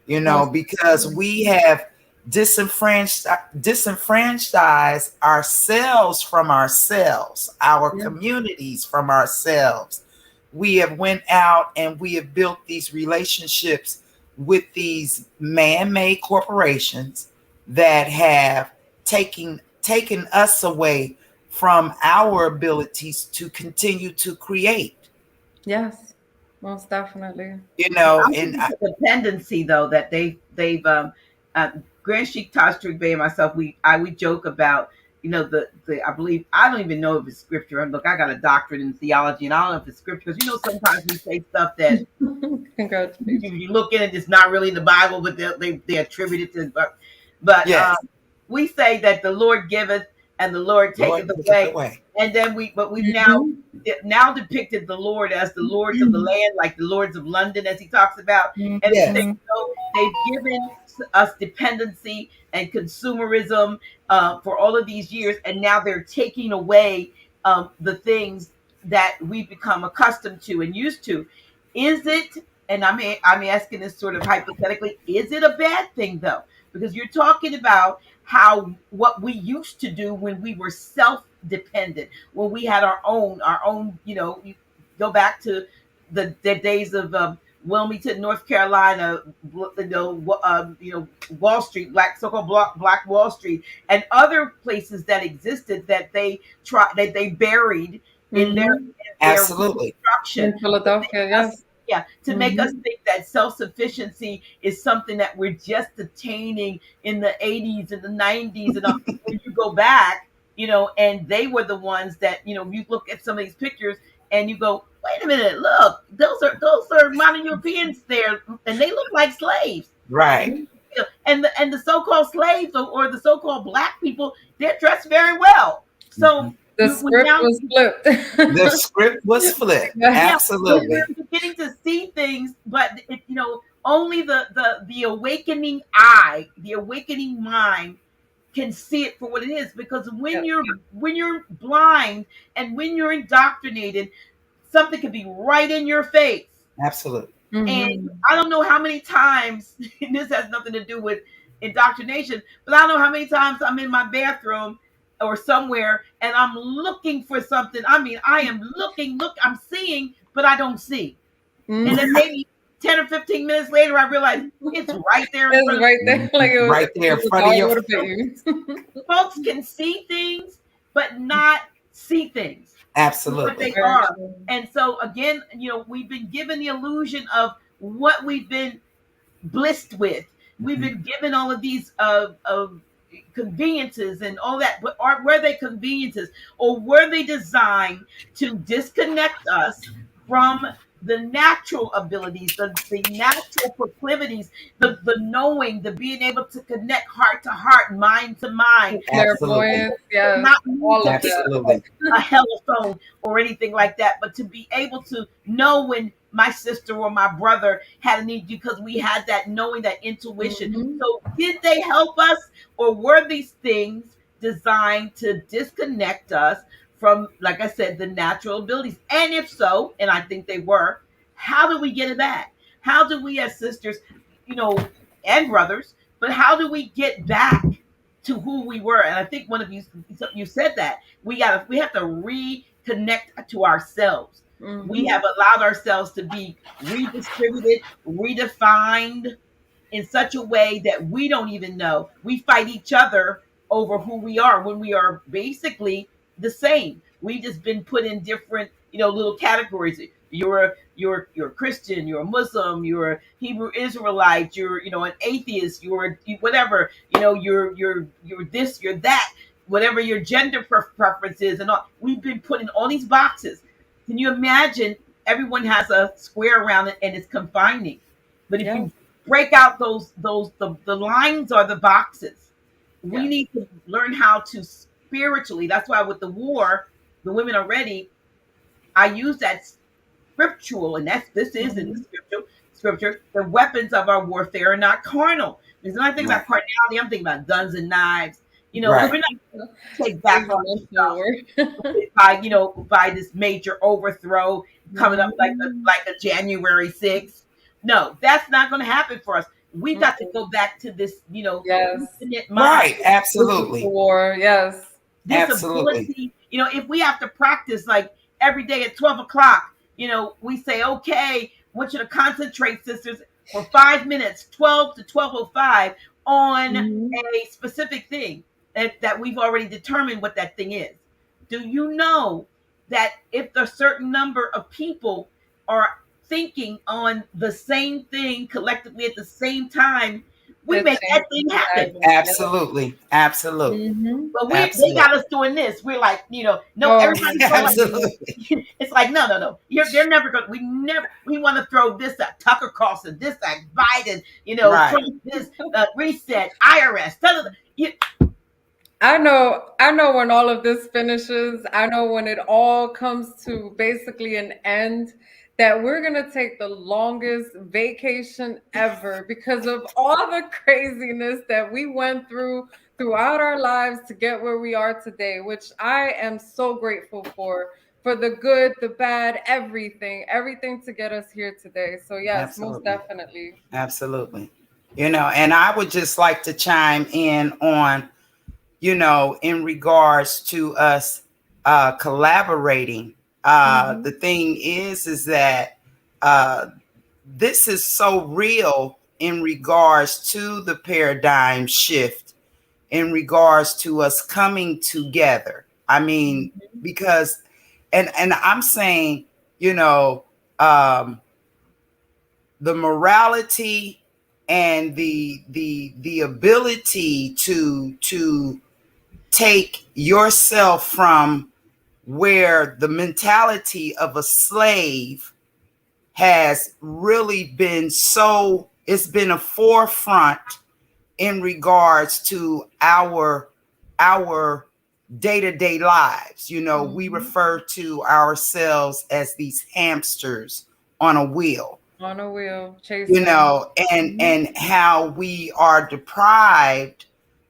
because we have disenfranchised ourselves from ourselves, our communities from ourselves. We have went out and we have built these relationships with these man-made corporations that have taken us away from our abilities to continue to create. Yes, most definitely. And the dependency though that they've Grand Sheik Tashriq Bey and myself, we joke about, the I don't even know if it's scripture. And look, I got a doctorate in theology, and I don't know if it's scripture, because sometimes we say stuff that Congratulations. you look in it, it's not really in the Bible, but they attribute it to. But yes. We say that the Lord giveth and the Lord taketh away. And then we've now depicted the Lord as the lords of the land, like the lords of London, as he talks about. And they've given us dependency and consumerism for all of these years, and now they're taking away the things that we've become accustomed to and used to. Is it? And I'm asking this sort of hypothetically. Is it a bad thing though? Because you're talking about what we used to do when we were self-dependent, when we had our own, you go back to the days of Wilmington, North Carolina, Wall Street, so-called Black Wall Street, and other places that existed that they buried in their absolutely construction. In Philadelphia, yes. Yeah, to make us think that self-sufficiency is something that we're just attaining in the 80s and the 90s. And when you go back, and they were the ones that, you look at some of these pictures and you go, wait a minute, look, those are modern Europeans there, and they look like slaves. Right. And the so-called slaves or the so-called Black people, they're dressed very well. So the script was flipped. The script was flipped. Absolutely. We're beginning to see things, but only the awakening eye, the awakening mind can see it for what it is. Because when you're blind and when you're indoctrinated, something could be right in your face. Absolutely. And I don't know how many times, and this has nothing to do with indoctrination, but I don't know how many times I'm in my bathroom or somewhere and I'm looking for something. I mean, I am looking, I'm seeing, but I don't see. And then maybe 10 or 15 minutes later, I realize it's right there. It's right there. Like it was, right there in front of you. Folks can see things, but not see things. Absolutely. What they are. And so again, we've been given the illusion of what we've been blessed with. We've been given all of these conveniences and all that, but were they conveniences, or were they designed to disconnect us from the natural abilities, the natural proclivities, the knowing, the being able to connect heart to heart, mind to mind, clairvoyance, not all of absolutely a telephone or anything like that, but to be able to know when my sister or my brother had a need, because we had that knowing, that intuition. So did they help us, or were these things designed to disconnect us from, like I said, the natural abilities? And if so, and I think they were, how do we get it back? How do we as sisters, and brothers, but how do we get back to who we were. And I think one of you said that we have to reconnect to ourselves. We have allowed ourselves to be redistributed, redefined in such a way that we don't even know. We fight each other over who we are when we are basically the same. We've just been put in different, little categories. You're a Christian, you're a Muslim, you're a Hebrew Israelite, you're an atheist, whatever, you're this, you're that, whatever your gender preference is, and all. We've been put in all these boxes. Can you imagine? Everyone has a square around it, and it's confining. But if you break out the lines are the boxes. We need to learn how to spiritually. That's why with the war, the women are ready. I use that scriptural, and this is in the scripture. The weapons of our warfare are not carnal. Because when I think about carnality, I'm thinking about guns and knives. We're not going to take back all this stuff by this major overthrow coming up like a January 6th. No, that's not going to happen for us. We've got to go back to this, infinite mind. Right, absolutely. War, yes. This ability, if we have to practice like every day at 12 o'clock, we say, okay, I want you to concentrate, sisters, for 5 minutes, 12 to 12:05 on a specific thing that we've already determined what that thing is. Do you know that if a certain number of people are thinking on the same thing collectively at the same time, we make that thing happen? Absolutely. But they got us doing this. We're like, everybody's going it's like, no. They're never going. We want to throw this at Tucker Carlson, this at Biden, Trump, this reset, IRS. I know when all of this finishes, I know when it all comes to basically an end, that we're going to take the longest vacation ever because of all the craziness that we went throughout our lives to get where we are today, which I am so grateful for the good, the bad, everything to get us here today. So yes, most definitely. Absolutely. And I would just like to chime in on, in regards to us collaborating. The thing is that this is so real in regards to the paradigm shift, in regards to us coming together. I mean, because, and I'm saying, the morality and the ability to take yourself from where the mentality of a slave has really been it's been a forefront in regards to our day-to-day lives. We refer to ourselves as these hamsters on a wheel. Chasing. And how we are deprived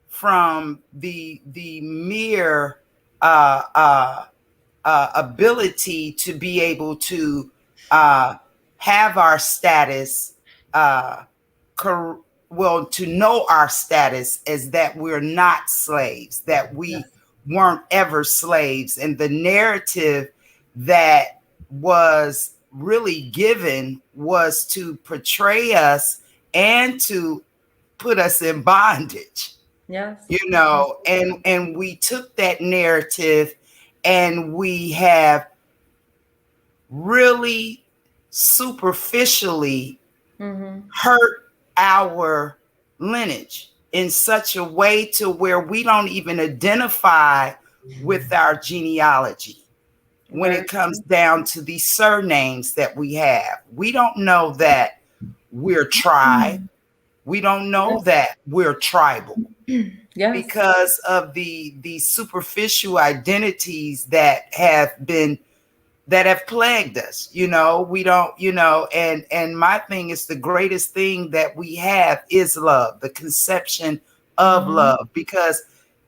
from the mere ability to be able to have our status, to know our status as that we're not slaves, that we weren't ever slaves. And the narrative that was really given was to portray us and to put us in bondage. Yes. And we took that narrative and we have really superficially hurt our lineage in such a way to where we don't even identify with our genealogy. When it comes down to these surnames that we have, we don't know that we're tribe. We don't know that we're tribal. Because of the superficial identities that have plagued us. We don't, and my thing is the greatest thing that we have is love, the conception of love, because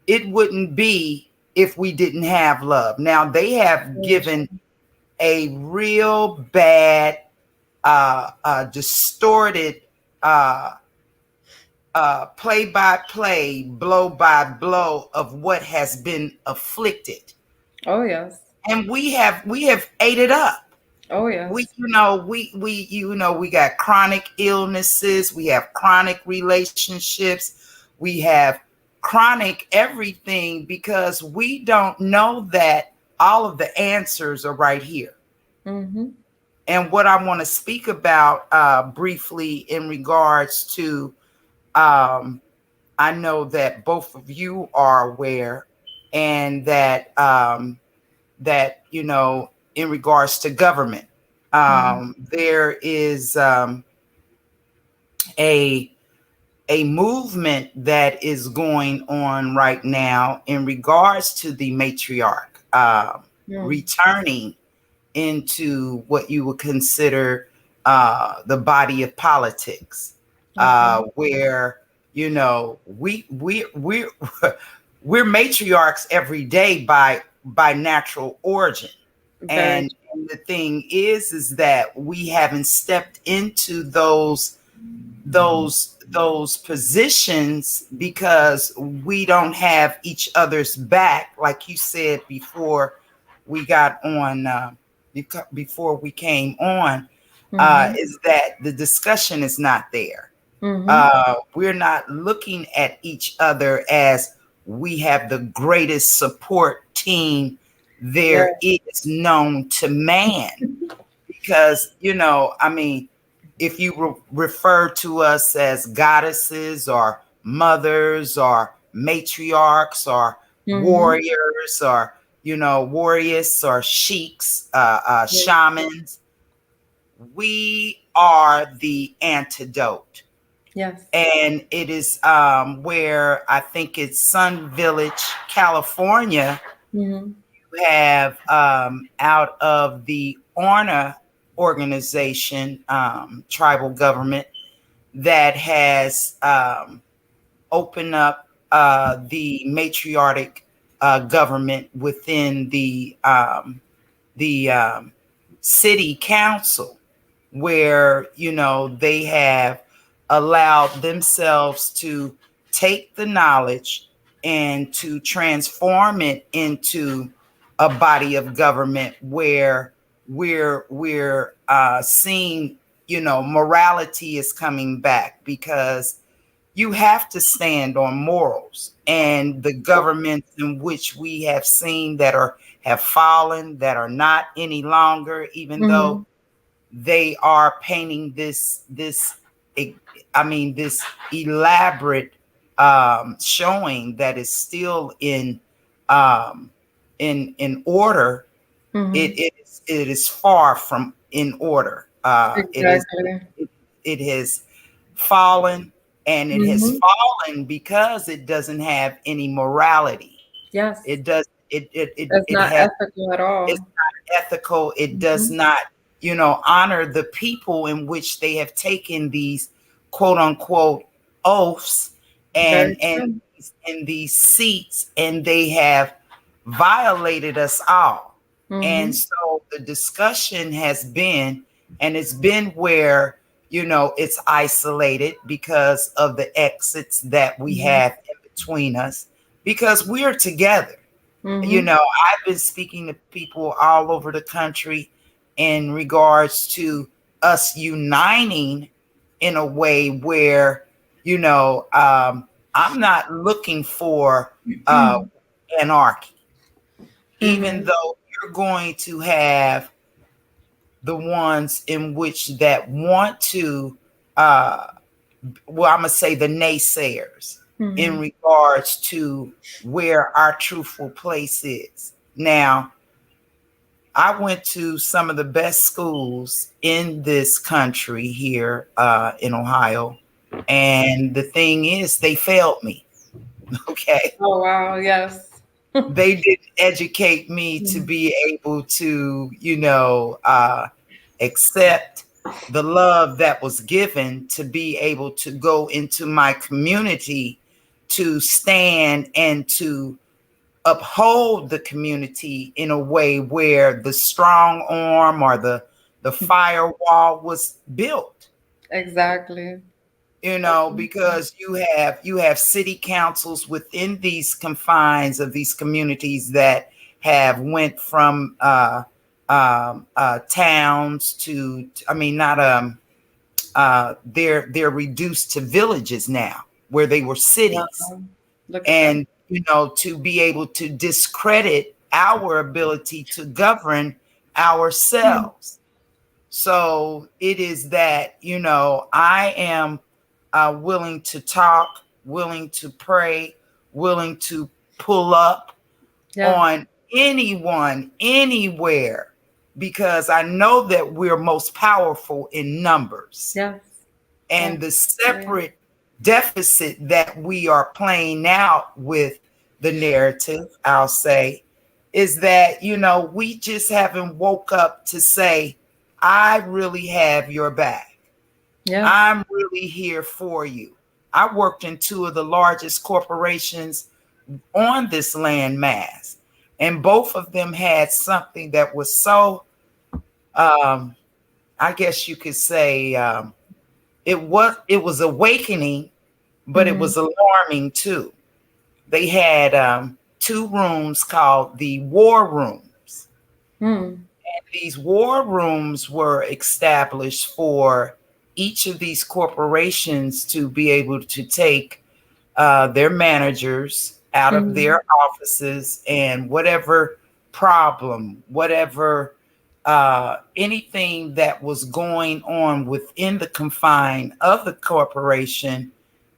it wouldn't be if we didn't have love. Now they have given a real bad, distorted play by play, blow by blow of what has been afflicted. Oh yes. And we have ate it up. Oh We, yes. we got chronic illnesses, we have chronic relationships, we have chronic everything because we don't know that all of the answers are right here. Mm-hmm. And what I want to speak about briefly in regards to, I know that both of you are aware, and that in regards to government, there is a movement that is going on right now in regards to the matriarch returning into what you would consider the body of politics, where we're we're matriarchs every day by natural origin. Very. And the thing is that we haven't stepped into those positions because we don't have each other's back, like you said before we got on, before we came on, is that the discussion is not there. We're not looking at each other as we have the greatest support team there is known to man. Because, if you refer to us as goddesses or mothers or matriarchs or warriors or, warriors or sheiks, shamans, we are the antidote. Yes. And it is where I think it's Sun Village, California. You have out of the Orna organization, tribal government, that has opened up the matriarchic government within the city council, where they have allowed themselves to take the knowledge and to transform it into a body of government where we're seeing morality is coming back, because you have to stand on morals. And the governments in which we have seen that have fallen, that are not any longer, even though they are painting this elaborate showing that is still in order. It is far from in order. Exactly. It has fallen, and it has fallen because it doesn't have any morality. Yes. It does. That's not ethical at all. It's not ethical. It does not, honor the people in which they have taken these quote unquote oaths and these seats, and they have violated us all. And so the discussion has been, and it's been where, it's isolated because of the exits that we have in between us, because we're together. I've been speaking to people all over the country in regards to us uniting in a way where, I'm not looking for anarchy, even though you're going to have the ones in which that want to, I'm going to say the naysayers in regards to where our truthful place is. Now, I went to some of the best schools in this country here in Ohio. And the thing is, they failed me. Okay. Oh, wow. Yes. They didn't educate me to be able to, accept the love that was given, to be able to go into my community, to stand and to uphold the community in a way where the strong arm or the firewall was built. Exactly. because you have city councils within these confines of these communities that have went from towns to, I mean, not they're reduced to villages now where they were cities. And to be able to discredit our ability to govern ourselves. So it is that, I am willing to talk, willing to pray, willing to pull up on anyone, anywhere, because I know that we're most powerful in numbers. And the separate deficit that we are playing out with the narrative, I'll say, is that, we just haven't woke up to say, I really have your back. I'm really here for you. I worked in two of the largest corporations on this land mass, and both of them had something that was so, I guess you could say, it was awakening, but it was alarming too. They had two rooms called the war rooms. And these war rooms were established for each of these corporations to be able to take their managers out of their offices, and whatever problem, whatever anything that was going on within the confine of the corporation,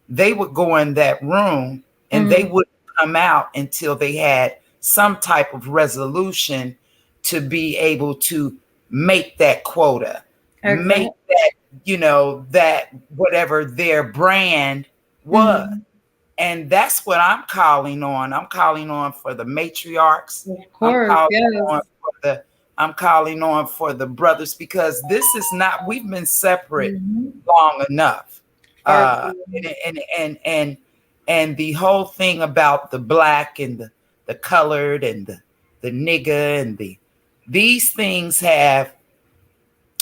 they would go in that room and they wouldn't come out until they had some type of resolution to be able to make that quota, make that, that whatever their brand was. And that's what I'm calling on. I'm calling on for the matriarchs. Of course, I'm calling on for the brothers, because this is not, we've been separate long enough. And the whole thing about the black and the colored and the nigger and these things have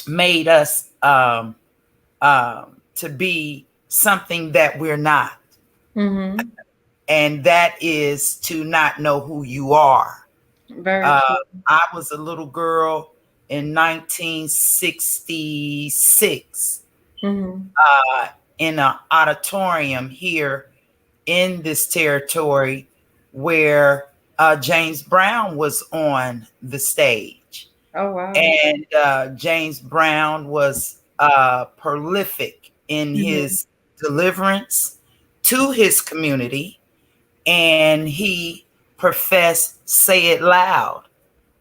made us to be something that we're not. And that is to not know who you are. I was a little girl in 1966 in an auditorium here in this territory where James Brown was on the stage. Oh, wow. And James Brown was prolific in his deliverance to his community. And he professed, say it loud,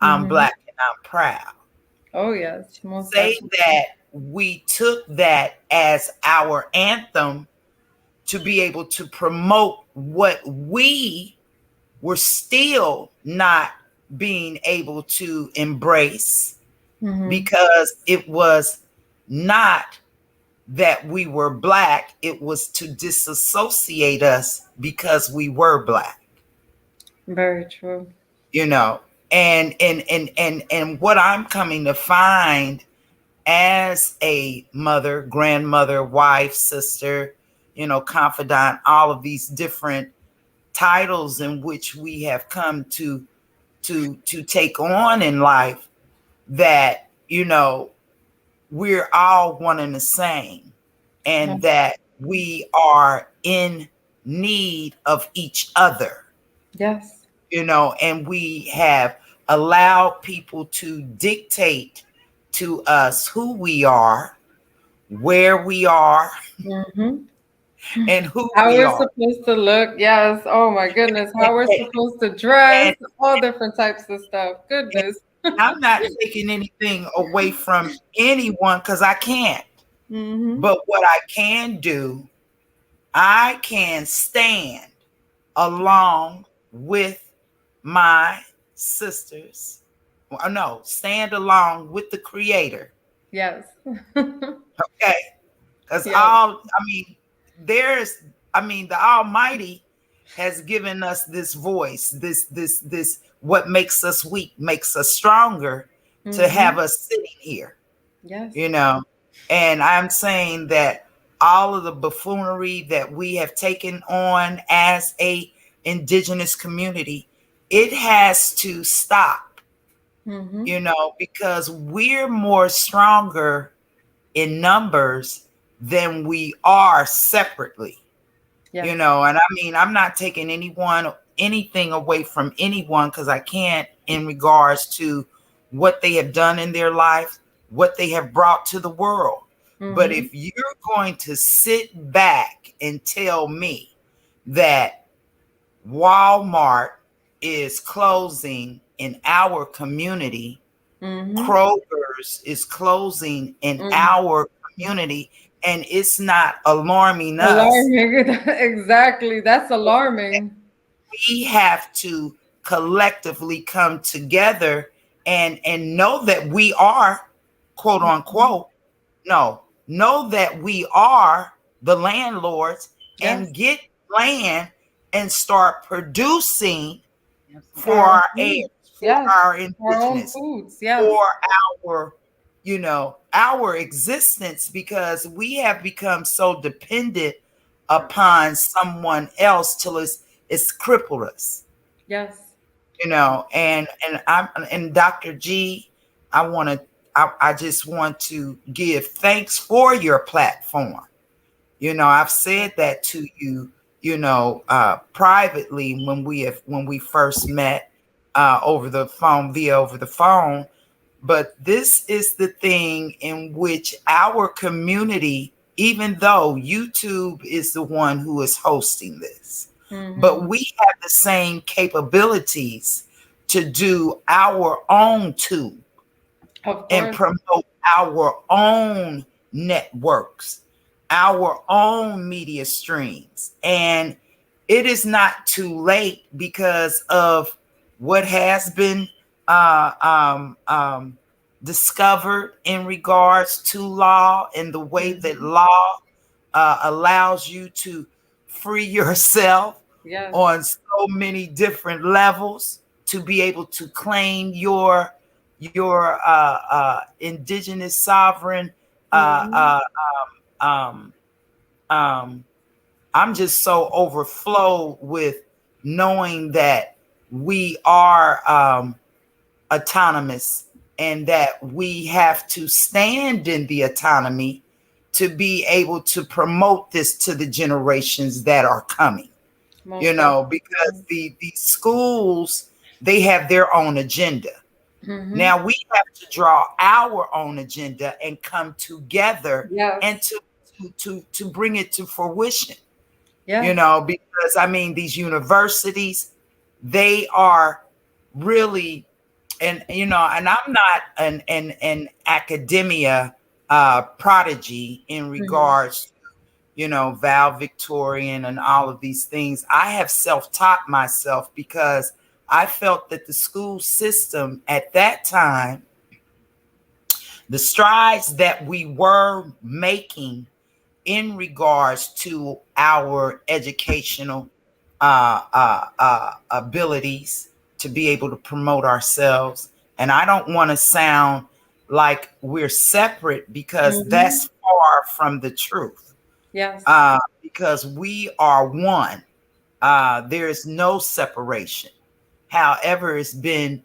I'm Black and I'm proud. Oh, yes. Say that we took that as our anthem to be able to promote what we were still not being able to embrace, because it was not that we were Black, it was to disassociate us because we were Black. Very true. And what I'm coming to find as a mother, grandmother, wife, sister, confidant, all of these different titles in which we have come to take on in life, that, we're all one and the same, and that we are in need of each other. Yes. And we have allowed people to dictate to us who we are, where we are, and who how we we're are. supposed to look. Yes. Oh my goodness. How we're supposed to dress, all different types of stuff. Goodness. I'm not taking anything away from anyone, because I can't. But what I can do, I can stand along with my sisters. No, stand along with the Creator. Yes. Okay. Because the Almighty has given us this voice, this what makes us weak, makes us stronger, to have us sitting here. Yes. And I'm saying that all of the buffoonery that we have taken on as a indigenous community, it has to stop, because we're more stronger in numbers than we are separately. Yes. And I mean, I'm not taking anything away from anyone, because I can't, in regards to what they have done in their life, what they have brought to the world. But if you're going to sit back and tell me that Walmart is closing in our community, Kroger's is closing in our community, and it's not alarming us. Alarming. Exactly. That's alarming. We have to collectively come together and know that we are, quote unquote, know that we are the landlords, and get land and start producing for our heirs, for our indigenous, for our, our existence, because we have become so dependent upon someone else till it's crippled us. Yes. And Dr. G, I just want to give thanks for your platform. I've said that to you, privately when we first met over the phone. But this is the thing in which our community, even though YouTube is the one who is hosting this, but we have the same capabilities to do our own tube and promote our own networks, our own media streams. And it is not too late because of what has been discovered in regards to law, and the way that law allows you to free yourself on so many different levels, to be able to claim your indigenous sovereign. I'm just so overflowed with knowing that we are autonomous, and that we have to stand in the autonomy to be able to promote this to the generations that are coming. Because the schools, they have their own agenda. Now we have to draw our own agenda and come together and to bring it to fruition. Because I mean, these universities, they are really, and and I'm not an academia prodigy in regards to valedictorian and all of these things. I have self-taught myself because I felt that the school system at that time, the strides that we were making in regards to our educational abilities to be able to promote ourselves. And I don't want to sound like we're separate, because that's far from the truth. Yes. Because we are one. There is no separation. However, it's been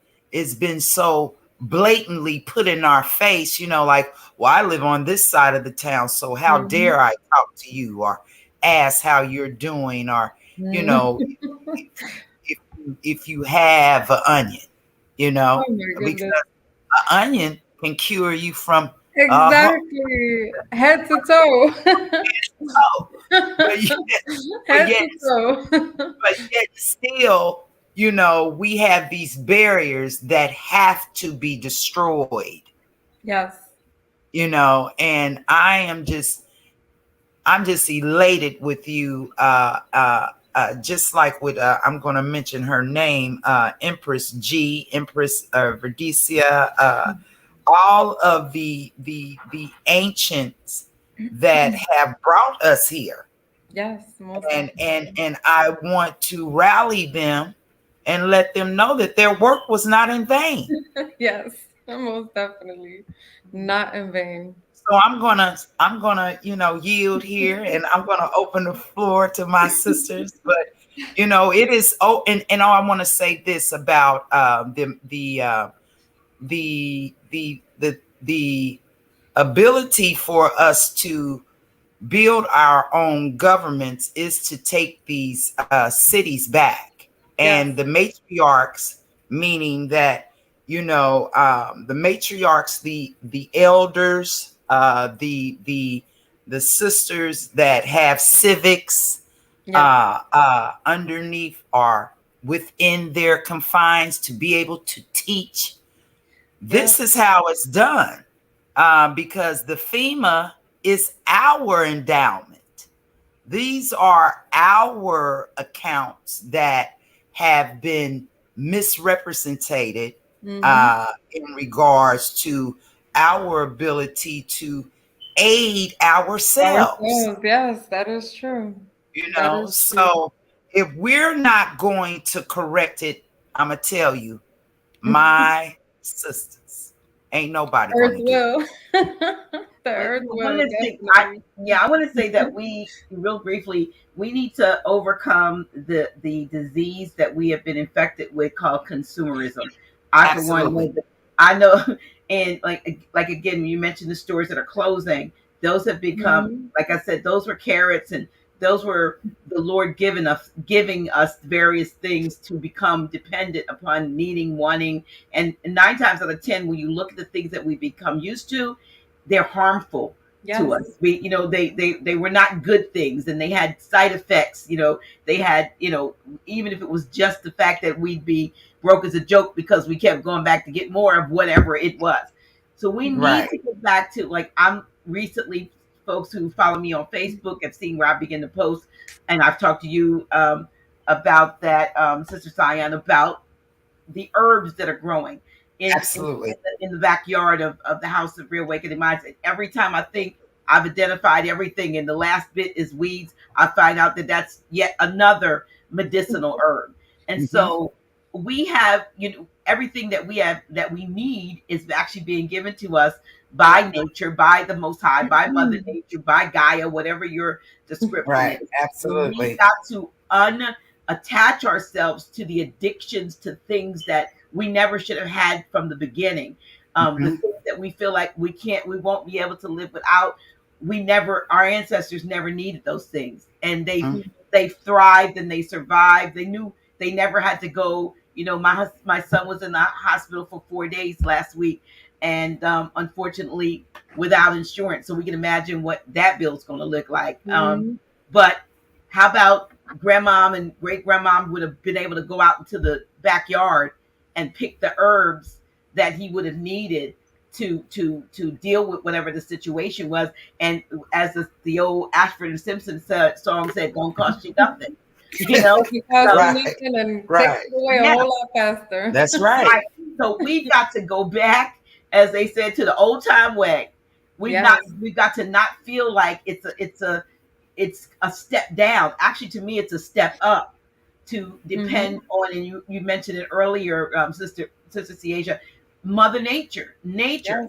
so blatantly put in our face, like, well, I live on this side of the town, so how dare I talk to you or ask how you're doing, or if you have an onion, because an onion can cure you from exactly head to toe. But yet still, we have these barriers that have to be destroyed. Yes. And I'm just elated with you. Just like with, I'm going to mention her name, Empress Verdesia, all of the ancients that have brought us here. Yes. And I want to rally them and let them know that their work was not in vain. Yes, most definitely not in vain. So I'm gonna yield here, and I'm gonna open the floor to my sisters. But it is. Oh, and I want to say this about the ability for us to build our own governments is to take these cities back, and Yes. the matriarchs, meaning that the matriarchs, the elders, the sisters that have civics Yes. underneath, are within their confines to be able to teach. Yes. This is how it's done, because the FEMA is our endowment. These are our accounts that have been misrepresented Mm-hmm. in regards to our ability to aid ourselves. Ourselves. Yes, that is true. That is true. So if we're not going to correct it, I'm gonna tell you, my sisters, ain't nobody Earth gonna do it. will. The And earth I will want to say, definitely. I want to say that we, real briefly, we need to overcome the disease that we have been infected with called consumerism. I, for one, know Absolutely. that I know, and like again, you mentioned the stores that are closing. Those have become, Mhm. like I said, those were carrots, and those were the Lord giving us various things to become dependent upon, needing, wanting, and 9 times out of 10, when you look at the things that we become used to, they're harmful to Yes. us. They were not good things, and they had side effects. They had, even if it was just the fact that we'd be broke as a joke because we kept going back to get more of whatever it was. So we need Right. to get back to, like, I'm recently, folks who follow me on Facebook have seen where I begin to post, and I've talked to you about that, Sister Cyan, about the herbs that are growing Absolutely. in the backyard of the House of Reawakening Minds. And every time I think I've identified everything, and the last bit is weeds, I find out that that's yet another medicinal herb. And Mhm. so we have, everything that we have that we need is actually being given to us by nature, by the Most High, by Mother Mhm. Nature, by Gaia, whatever your description Right. is. And we've Absolutely. got to attach ourselves to the addictions, to things that we never should have had from the beginning. The Mhm. things that we feel like we won't be able to live without. Our ancestors never needed those things, and Mhm. they thrived and they survived. They knew they never had to go. My son was in the hospital for 4 days last week, and unfortunately without insurance. So we can imagine what that bill's going to look like. Mhm. But how about grandmom and great grandmom would have been able to go out into the backyard and pick the herbs that he would have needed to deal with whatever the situation was. And as the old Ashford and Simpson song said, "Don't cost you nothing." Doesn't cost So you Right. nothing and takes Right. it away a yeah, whole lot faster. That's right. right. So we've got to go back, as they said, to the old time way. Yes. We've got to not feel like it's a step down. Actually, to me, it's a step up to depend Mhm. on. And you mentioned it earlier, Sister Cee Asiah, Mother Nature, nature. Yes.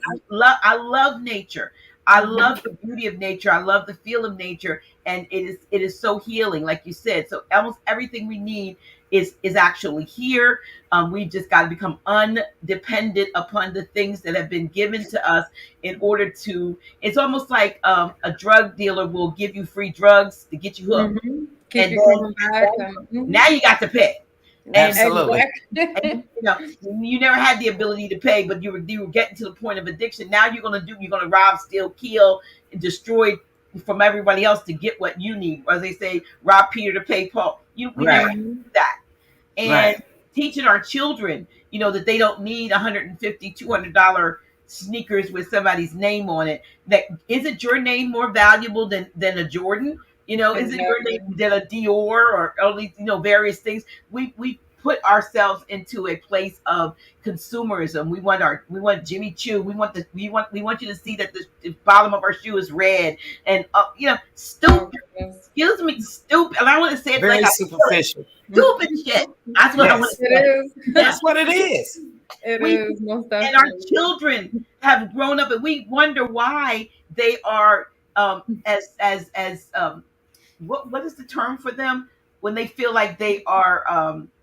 I love nature. I Mhm. love the beauty of nature. I love the feel of nature, and it is so healing, like you said. So almost everything we need is actually here. We've just got to become undependent upon the things that have been given to us in order to. It's almost like a drug dealer will give you free drugs to get you hooked, Mhm. Keep and you then coming back and now you got to pay. yeah, And Absolutely. and exactly. you never had the ability to pay, but you were getting to the point of addiction. Now you're gonna rob, steal, kill, and destroy from everybody else to get what you need. As they say, rob Peter to pay Paul. We never Right. Mhm. do that. And Right. teaching our children, that they don't need $150, $200 sneakers with somebody's name on it. That isn't your name more valuable than a Jordan? Is it your name Exactly. than a Dior or at least various things? We put ourselves into a place of consumerism. We want Jimmy Choo. We want you to see that the bottom of our shoe is red, and Oh stupid. goodness. Excuse me, stupid. And I want to say it like Very I feel it. superficial. Stupid shit. That's what I want Yes. to say. It is. Yeah. That's what it is. It We is most and our definitely. children have grown up, and we wonder why they are as what is the term for them when they feel like they are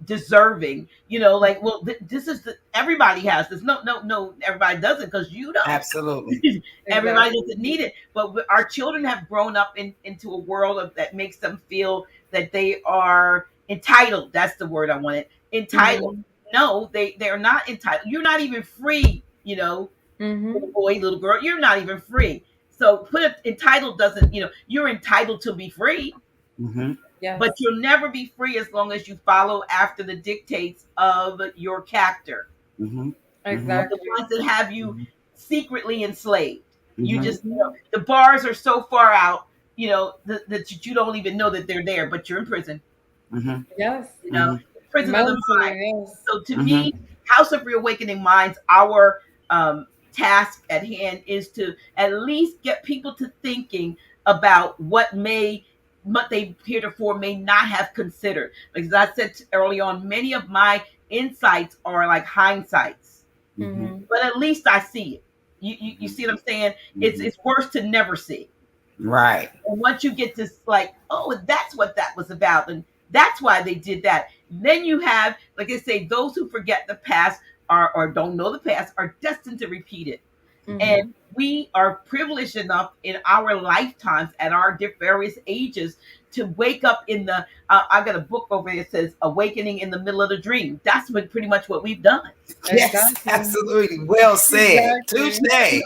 deserving, like, well, this is everybody has this. No, everybody doesn't, because you don't. Absolutely. Everybody Exactly. doesn't need it, but our children have grown up into a world that makes them feel that they are entitled. That's the word I wanted. Entitled. Mhm. No, they're not entitled. You're not even free, little Mhm. boy, little girl. You're not even free. So entitled doesn't, you're entitled to be free, Mm-hmm. but Yes. you'll never be free as long as you follow after the dictates of your captor, Mm-hmm. Mm-hmm. of the Exactly. ones that have you secretly enslaved. You Mm-hmm. just, Mhm. the bars are so far out, that you don't even know that they're there, but you're in prison, Mm-hmm. Yes. you know, Mm-hmm. prison of the mind. Mentally, yes. So to Mm-hmm. me, House of Reawakening Minds, our task at hand is to at least get people to thinking about what they heretofore may not have considered. Because I said early on, many of my insights are like hindsights, Mm-hmm. Mhm. but at least I see it. You see what I'm saying? Mm-hmm. It's worse to never see. Right. And once you get to, like, oh, that's what that was about, and that's why they did that. Then you have, like I say, those who forget the past or don't know the past are destined to repeat it. And Mhm. we are privileged enough in our lifetimes at our various ages to wake up in the. I've got a book over there that says "Awakening in the Middle of the Dream." That's pretty much what we've done. Yes, Exactly. absolutely. Well said. Touche. Exactly.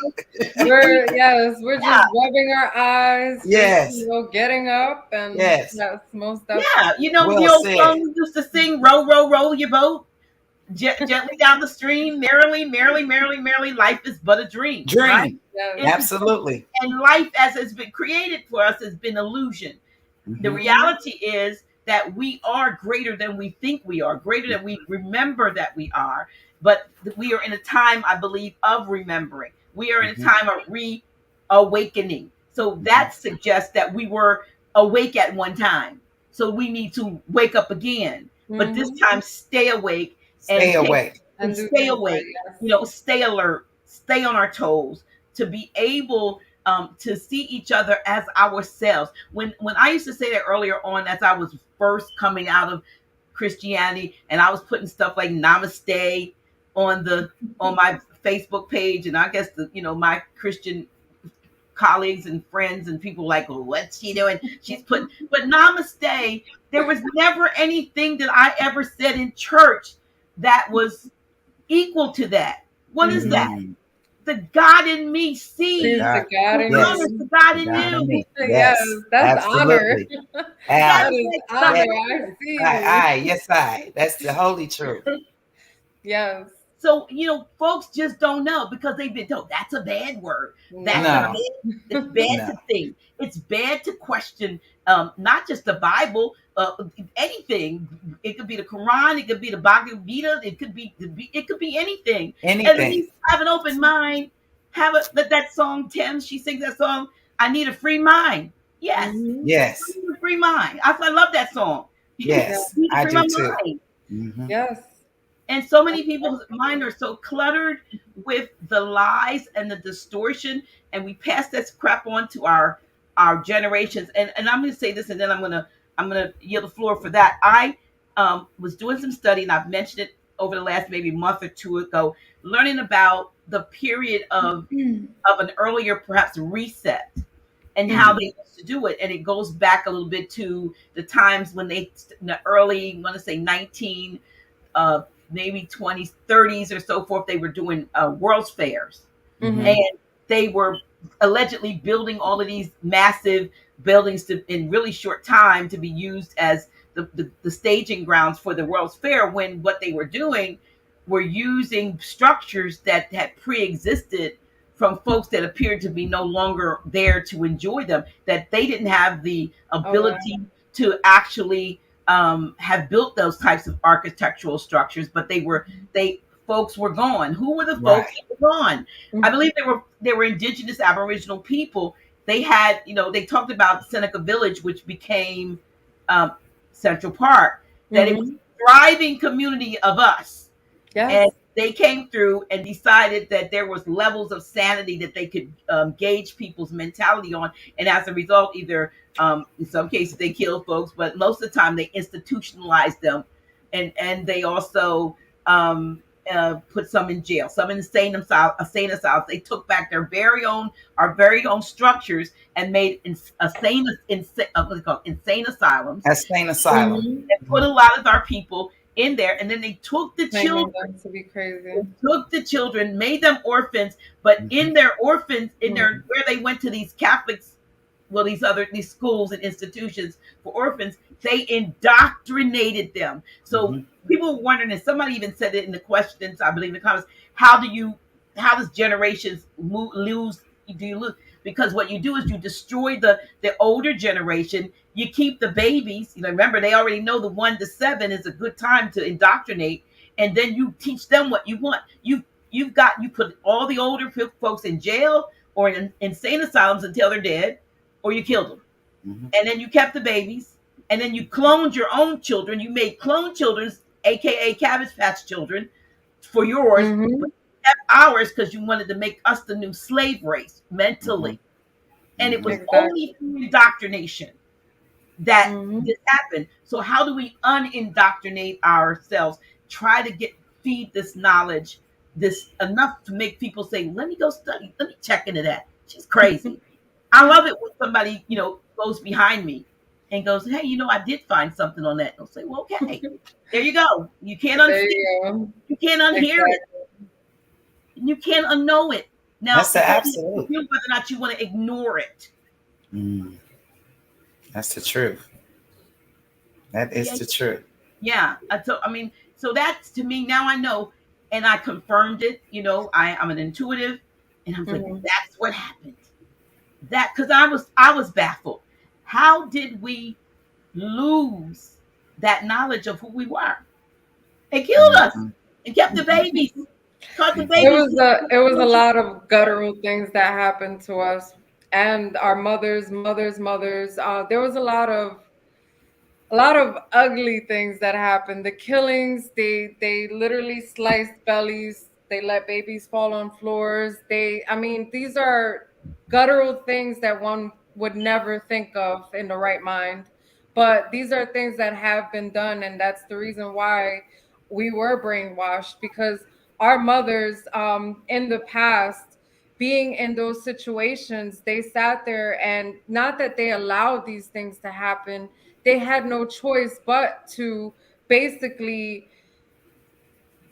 We, We're just rubbing our eyes, just Yes. getting up, and Yes. yes, most yeah, definitely. the Well old song said. we used to sing, "Row, row, row your boat gently down the stream, merrily, merrily, merrily, merrily. Life is but a dream," right? Dream. Yes. It's Absolutely. and life as it's been created for us has been illusion. The Mm-hmm. Mhm. reality is that we are greater than we think we are, greater than we remember that we are. But we are in a time, I believe, of remembering. We are in a Mm-hmm. time of reawakening. So that suggests that we were awake at one time. So we need to wake up again, but this Mhm. time stay awake Stay take away. and And do stay things right. awake. Yes. Stay alert, stay on our toes to be able to see each other as ourselves. When I used to say that earlier on, as I was first coming out of Christianity, and I was putting stuff like Namaste on my Facebook page, and I guess my Christian colleagues and friends and people like, well, what's she doing? She's putting, but Namaste. There was never anything that I ever said in church that was equal to that. What is Mhm. that? Mm. The God in me The sees Sees the God. God who in Yes. honors you. the God The in God in you. me. Yes, Yes. that's honor. Absolutely. That That Ah. is is like Yes. honor. I see you. Yes, I. That's the holy truth. Yes. so folks just don't know because they've been told that's a bad word. That's a No. No. bad. It's bad No. to think. It's bad to question. Not just the Bible. Anything. It could be the Quran. It could be the Bhagavad Gita. It could be. It could be anything. At Anything. least have an open mind. Let that song Tim. She sings that song. I need a free mind. Yes, Mhm. I Yes. need a free mind. I love that song. I Yeah. Yes. need to I free do my too. mind. Mm-hmm. Yes. And so many people's mind are so cluttered with the lies and the distortion, and we pass this crap on to our generations. And I'm going to say this, and then I'm gonna yield the floor for that. I was doing some study, and I've mentioned it over the last maybe month or two ago, learning about the period of an earlier perhaps reset and how Mm-hmm. they used to do it. And it goes back a little bit to the times when in the early, I want to say 19 uh, maybe 20s, 30s or so forth, they were doing World's Fairs. And Mm-hmm. Mhm. they were allegedly building all of these massive buildings in really short time to be used as the staging grounds for the World's Fair, when what they were doing were using structures that had pre-existed from folks that appeared to be no longer there to enjoy them, that they didn't have the Oh wow. ability to actually have built those types of architectural structures, but they folks were gone. Who were the folks Right. that were gone? I believe they were indigenous Aboriginal people. They had, they talked about Seneca Village, which became um, Central Park, that it was Mhm. a thriving community of us. And Yes. they came through and decided that there was levels of sanity that they could gauge people's mentality on, and as a result, either in some cases they killed folks, but most of the time they institutionalized them, and they also put some in jail, some in insane asylums. They took back their very own, our very own structures and made insane asylums, Insane asylum. Mhm. and put a lot of our people in there, and then they took the Claiming children, them to be crazy. made them orphans, but Mhm. in their orphans, in their Mhm. where they went to these Catholics, well, these schools and institutions for orphans, they indoctrinated them. So Mhm. people were wondering, and somebody even said it in the questions, I believe in the comments, how do you, how does generations lose? Do you lose? Because what you do is you destroy the older generation. You keep the babies. You know, remember they already know the 1 to 7 is a good time to indoctrinate, and then you teach them what you want. You put all the older folks in jail or in insane asylums until they're dead, or you killed them, Mhm. and then you kept the babies, and then you cloned your own children. You made clone children, aka Cabbage Patch children, for yours, but Mhm. you kept ours because you wanted to make us the new slave race Mhm. mentally, and it was Mhm. only Exactly. through indoctrination that Mhm. this happened. So how do we unindoctrinate ourselves? Try to feed this knowledge, this enough to make people say, "Let me go study. Let me check into that. She's crazy." I love it when somebody, goes behind me and goes, "Hey, I did find something on that." I'll say, "Well, okay, there you go. You can't There unsee it. you go. You can't unhear it. Exactly. And you can't unknow it." Now, That's the it's only up to absolute. you whether or not you want to ignore it. Mm. That's the truth. That Yeah, is the truth. yeah. So that's, to me, now I know, and I confirmed it. I'm an intuitive, and I'm like, Mhm. that's what happened. That, because I was baffled. How did we lose that knowledge of who we were? It killed us Mhm. and kept the babies. Taught the It Mhm. babies. was a lot of guttural things that happened to us and our mothers. There was a lot of ugly things that happened. The killings, they literally sliced bellies. They let babies fall on floors. I mean, these are guttural things that one would never think of in the right mind. But these are things that have been done, and that's the reason why we were brainwashed, because our mothers, in the past, being in those situations, they sat there, and not that they allowed these things to happen, they had no choice but to basically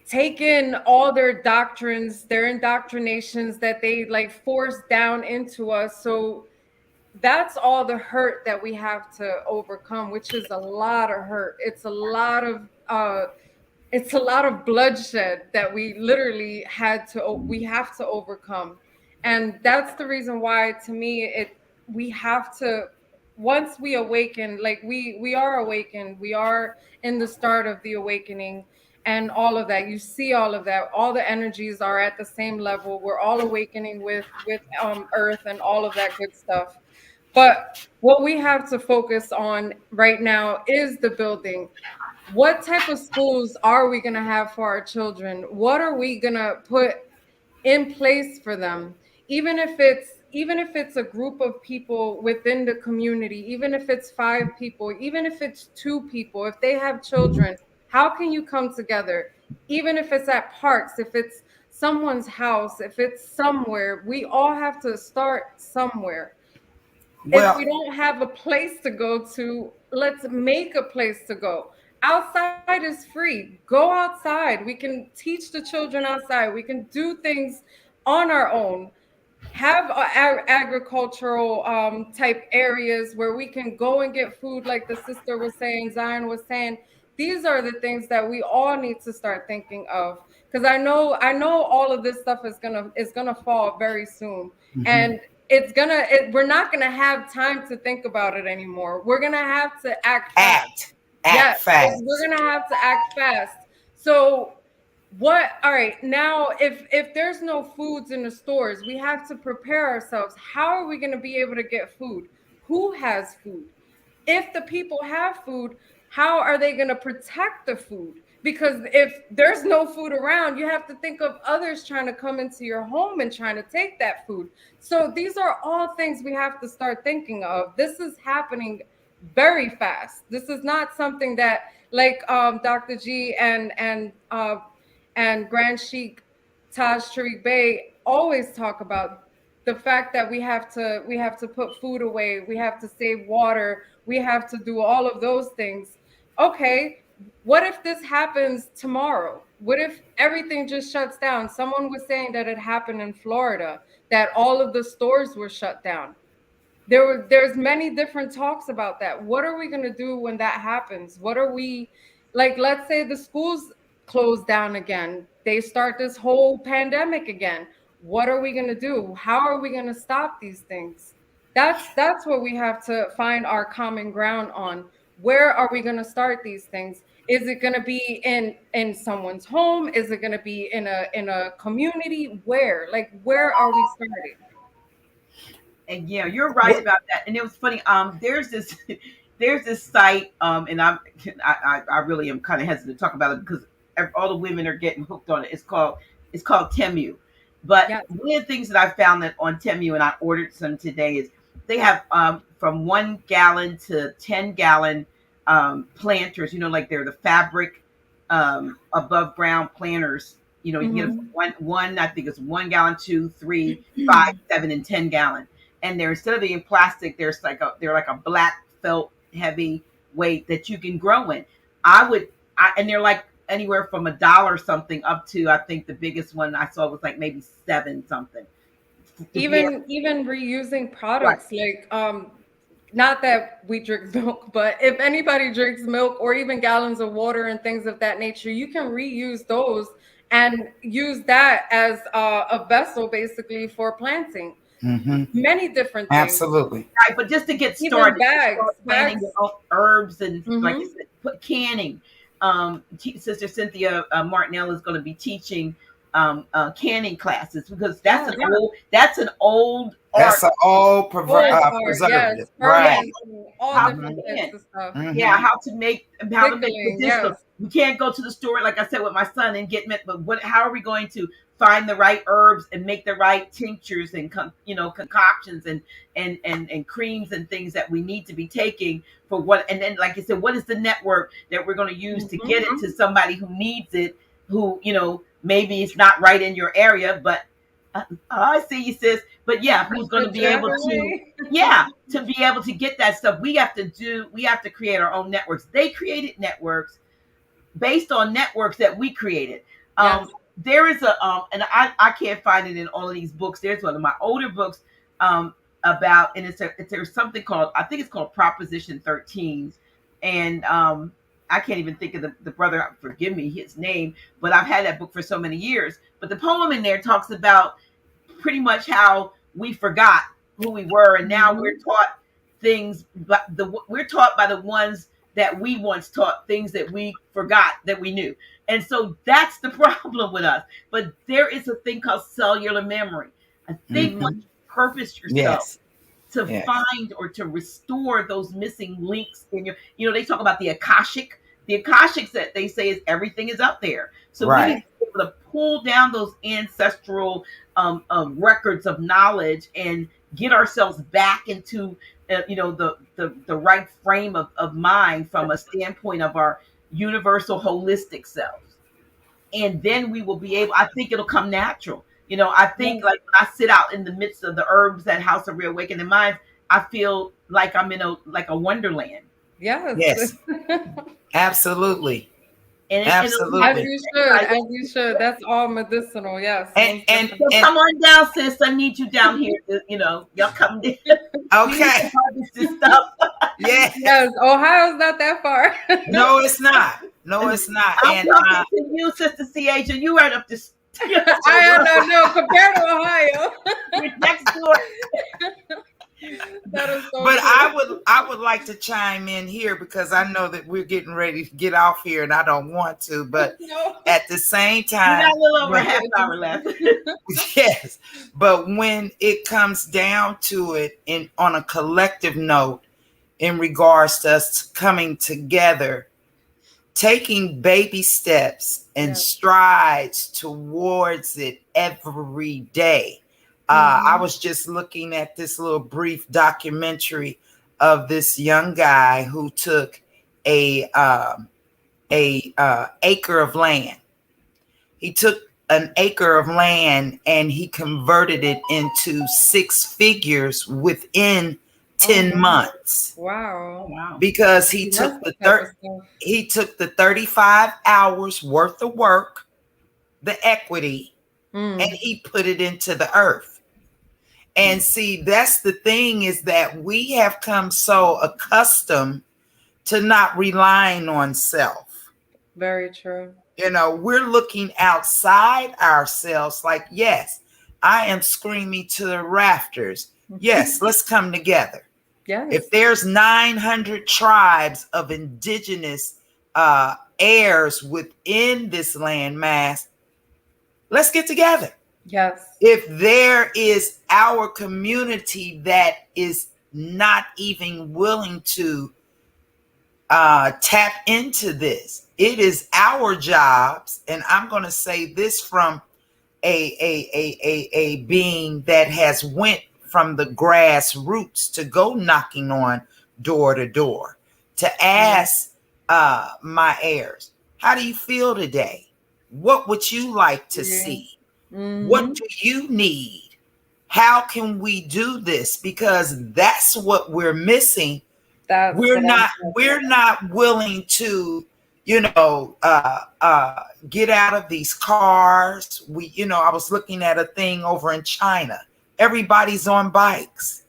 take in all their doctrines, their indoctrinations that they like forced down into us. So that's all the hurt that we have to overcome, which is a lot of hurt. It's a lot of bloodshed that we have to overcome. And that's the reason why, to me, we have to, once we awaken, like we are awakened, we are in the start of the awakening, and all of that, you see all of that, all the energies are at the same level, we're all awakening with earth and all of that good stuff. But what we have to focus on right now is the building. What type of schools are we going to have for our children? What are we going to put in place for them? Even if it's a group of people within the community, even if it's 5 people, even if it's 2 people, if they have children, how can you come together? Even if it's at parks, if it's someone's house, if it's somewhere, we all have to start somewhere. If Well, we don't have a place to go to, let's make a place to go. Outside is free. Go outside. We can teach the children outside. We can do things on our own. Have agricultural type areas where we can go and get food, like the sister was saying, Zion was saying. These are the things that we all need to start thinking of, because I know all of this stuff is gonna fall very soon, mhm. and we're not gonna have time to think about it anymore. We're gonna have to act fast. Act Yes, we're fast. gonna have to act fast. So what, all right, now if there's no foods in the stores, we have to prepare ourselves. How are we going to be able to get food? Who has food? If the people have food, how are they going to protect the food? because if there's no food around, you have to think of others trying to come into your home and trying to take that food. So these are all things we have to start thinking of. This is happening very fast. This is not something that, like, Dr. G and Grand Sheik Taj Tariq Bey always talk about, the fact that we have to put food away, we have to save water, we have to do all of those things. Okay, what if this happens tomorrow? What if everything just shuts down? Someone was saying that it happened in Florida, that all of the stores were shut down. There's many different talks about that. What are we going to do when that happens? What are we, like, let's say the schools close down again, they start this whole pandemic again. What are we going to do? How are we going to stop these things? That's what we have to find our common ground on. Where are we going to start these things? Is it going to be in someone's home? Is it going to be in a community? Where are we starting? And yeah, you're right about that. And it was funny. There's this there's this site, and I really am kind of hesitant to talk about it because all the women are getting hooked on it. It's called Temu. But Yes. one of the things that I found that on Temu, and I ordered some today, is they have from 1 gallon to 10 gallon planters. Like they're the fabric above ground planters. You can get one. I think it's 1 gallon, 2, 3, 5, 7, and 10 gallon. And they're, instead of being plastic, they're like a black felt heavy weight that you can grow in. And they're like anywhere from $1 something up to, I think the biggest one I saw was like maybe 7 something. Even reusing products, like not that we drink milk, but if anybody drinks milk or even gallons of water and things of that nature, you can reuse those and use that as a vessel basically for planting. Many different things. Absolutely. Right, but just to get Even started, bags. planting your own herbs and like you said, put canning. Sister Cynthia Martinell is going to be teaching canning classes because that's an old That's art. an old Yes, preservative, fermenting, right? all different types of stuff. Yeah, how to make Pickling, medicinal. yes. We can't go to the store, like I said, with my son and get but how are we going to find the right herbs and make the right tinctures and concoctions and creams and things that we need to be taking for what, and then like you said, what is the network that we're going to use to get it to somebody who needs it, who maybe it's not right in your area, but I see you, sis. But yeah, who's going to be able to get that stuff? We have to create our own networks. They created networks based on networks that we created. Yes. There is and I can't find it in all of these books. There's one of my older books about, and there's something called, I think it's called Proposition 13, and I can't even think of the brother, forgive me, his name, but I've had that book for so many years. But the poem in there talks about pretty much how we forgot who we were, and now we're taught things, but we're taught by the ones that we once taught, things that we forgot that we knew. And so that's the problem with us. But there is a thing called cellular memory. I think once you purpose yourself to find or to restore those missing links in your, they talk about the Akashics that they say is everything is up there. So we need to be able to pull down those ancestral records of knowledge and get ourselves back into the right frame of mind from a standpoint of our universal holistic selves. And then we will be able, I think it'll come natural. I think like when I sit out in the midst of the herbs at House of Reawakening Minds, I feel like I'm in a wonderland. Yes. Absolutely. Absolutely. As you should. That's all medicinal. Yes. And come on down, sis. I need you down here. Y'all come down. Okay. This stuff. Yes. Ohio's not that far. No, it's not. I'm talking to you, Sister Cee Asiah. You right up this. I no. Compared to Ohio, you're next door. That is so but cool. I would like to chime in here because I know that we're getting ready to get off here and I don't want to, but at the same time, we got a little over half an hour left. Yes, but when it comes down to it, on a collective note, in regards to us coming together taking baby steps and strides towards it every day. I was just looking at this little brief documentary of this young guy who took a acre of land. He took an acre of land and he converted it into 6 figures within 10 months. Wow. Because he took the 35 hours worth of work, the equity, and he put it into the earth. And see, that's the thing, is that we have come so accustomed to not relying on self. Very true. You know, we're looking outside ourselves like, yes, I am screaming to the rafters. Yes, let's come together. Yes. If there's 900 tribes of indigenous heirs within this landmass, let's get together. Yes. If there is our community that is not even willing to tap into this, it is our jobs. And I'm going to say this from a being that has went from the grassroots to go knocking on door to door to ask my heirs, how do you feel today? What would you like to see? What do you need? How can we do this? Because that's what we're missing. We're not willing to, get out of these cars. I was looking at a thing over in China. Everybody's on bikes.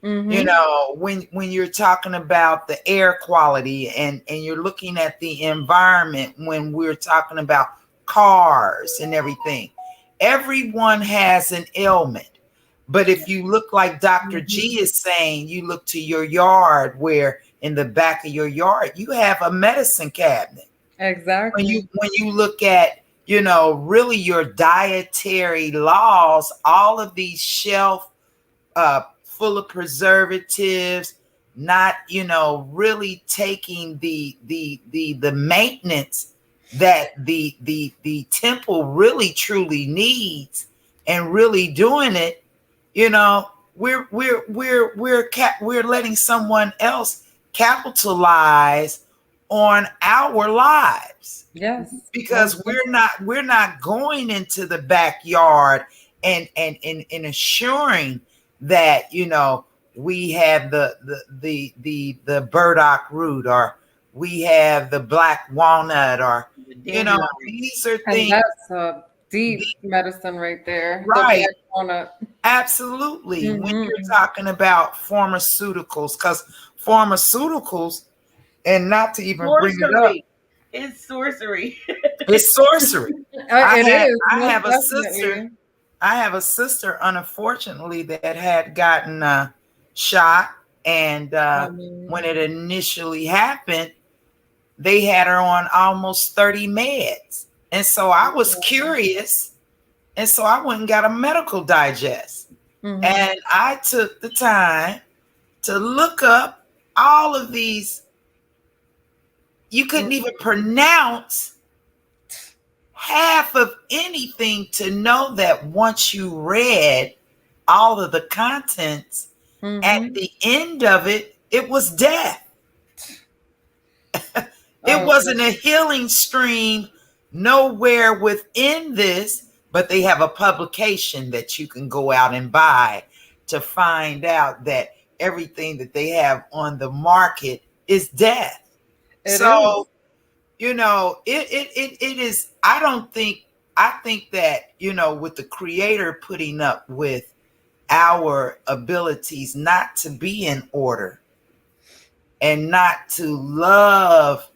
When you're talking about the air quality and you're looking at the environment, when we're talking about cars and everything, everyone has an ailment. But if you look like Dr. G is saying, you look to your yard, where in the back of your yard, you have a medicine cabinet. Exactly. When you look at, really your dietary laws, all of these shelf full of preservatives, not, really taking the maintenance that the temple really truly needs, and really doing it, we're letting someone else capitalize on our lives. Yes. Because we're not going into the backyard and assuring that, we have the burdock root, or we have the black walnut, or these are things. And that's a deep medicine right there. Right. The black walnut. Absolutely. When you're talking about pharmaceuticals, because pharmaceuticals, and not to even bring it up, it's sorcery. It's sorcery. I have a definitely. sister, unfortunately, that had gotten shot, and when it initially happened, they had her on almost 30 meds. And so I was curious, and so I went and got a medical digest. And I took the time to look up all of these. You couldn't even pronounce half of anything to know that once you read all of the contents, at the end of it, it was death. It wasn't a healing stream nowhere within this, but they have a publication that you can go out and buy to find out that everything that they have on the market is death. It is. I think that, with the Creator putting up with our abilities not to be in order and not to love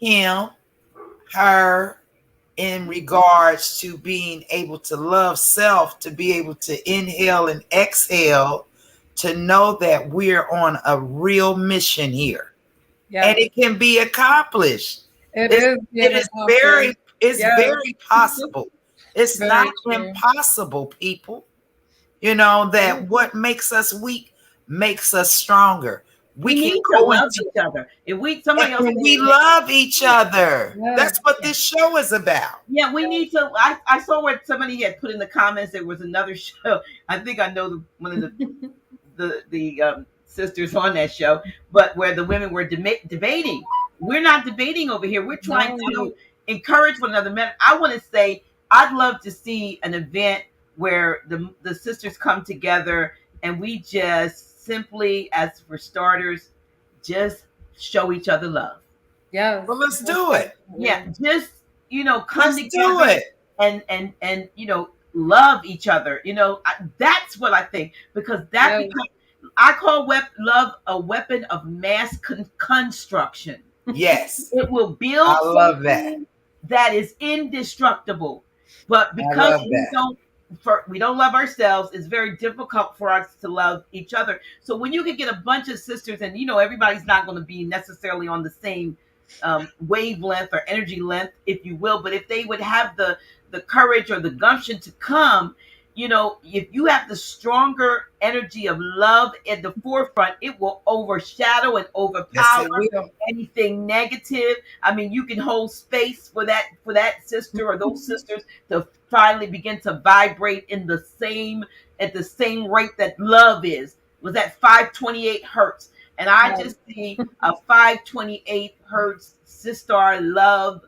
him, her, in regards to being able to love self, to be able to inhale and exhale, to know that we're on a real mission here. Yeah. And it can be accomplished. It is very possible. It's very not impossible, people. That what makes us weak makes us stronger. We can need to go love into each other. If somebody else, and we love each other. Yes. That's what this show is about. yeah, we need to. I saw where somebody had put in the comments there was another show. I think I know one of the sisters on that show, but where the women were debating. We're not debating over here. We're trying No. to encourage one another. Man, I want to say I'd love to see an event where the sisters come together and we just simply, as for starters, just show each other love. Yes. Well, let's do it. Yeah, just come Let's do together it. and love each other. That's what I think, because that Yes. becomes, I call love a weapon of mass construction. Yes. It will build I love something that is indestructible. But because love that. we don't love ourselves, it's very difficult for us to love each other. So when you can get a bunch of sisters, and everybody's not going to be necessarily on the same wavelength or energy length, if you will, but if they would have the courage or the gumption to come, if you have the stronger energy of love at the forefront, it will overshadow and overpower Yes, it will. anything negative. I mean, you can hold space for that sister or those sisters to finally begin to vibrate at the same rate that love was at 528 hertz. And I just see a 528 hertz Sistar love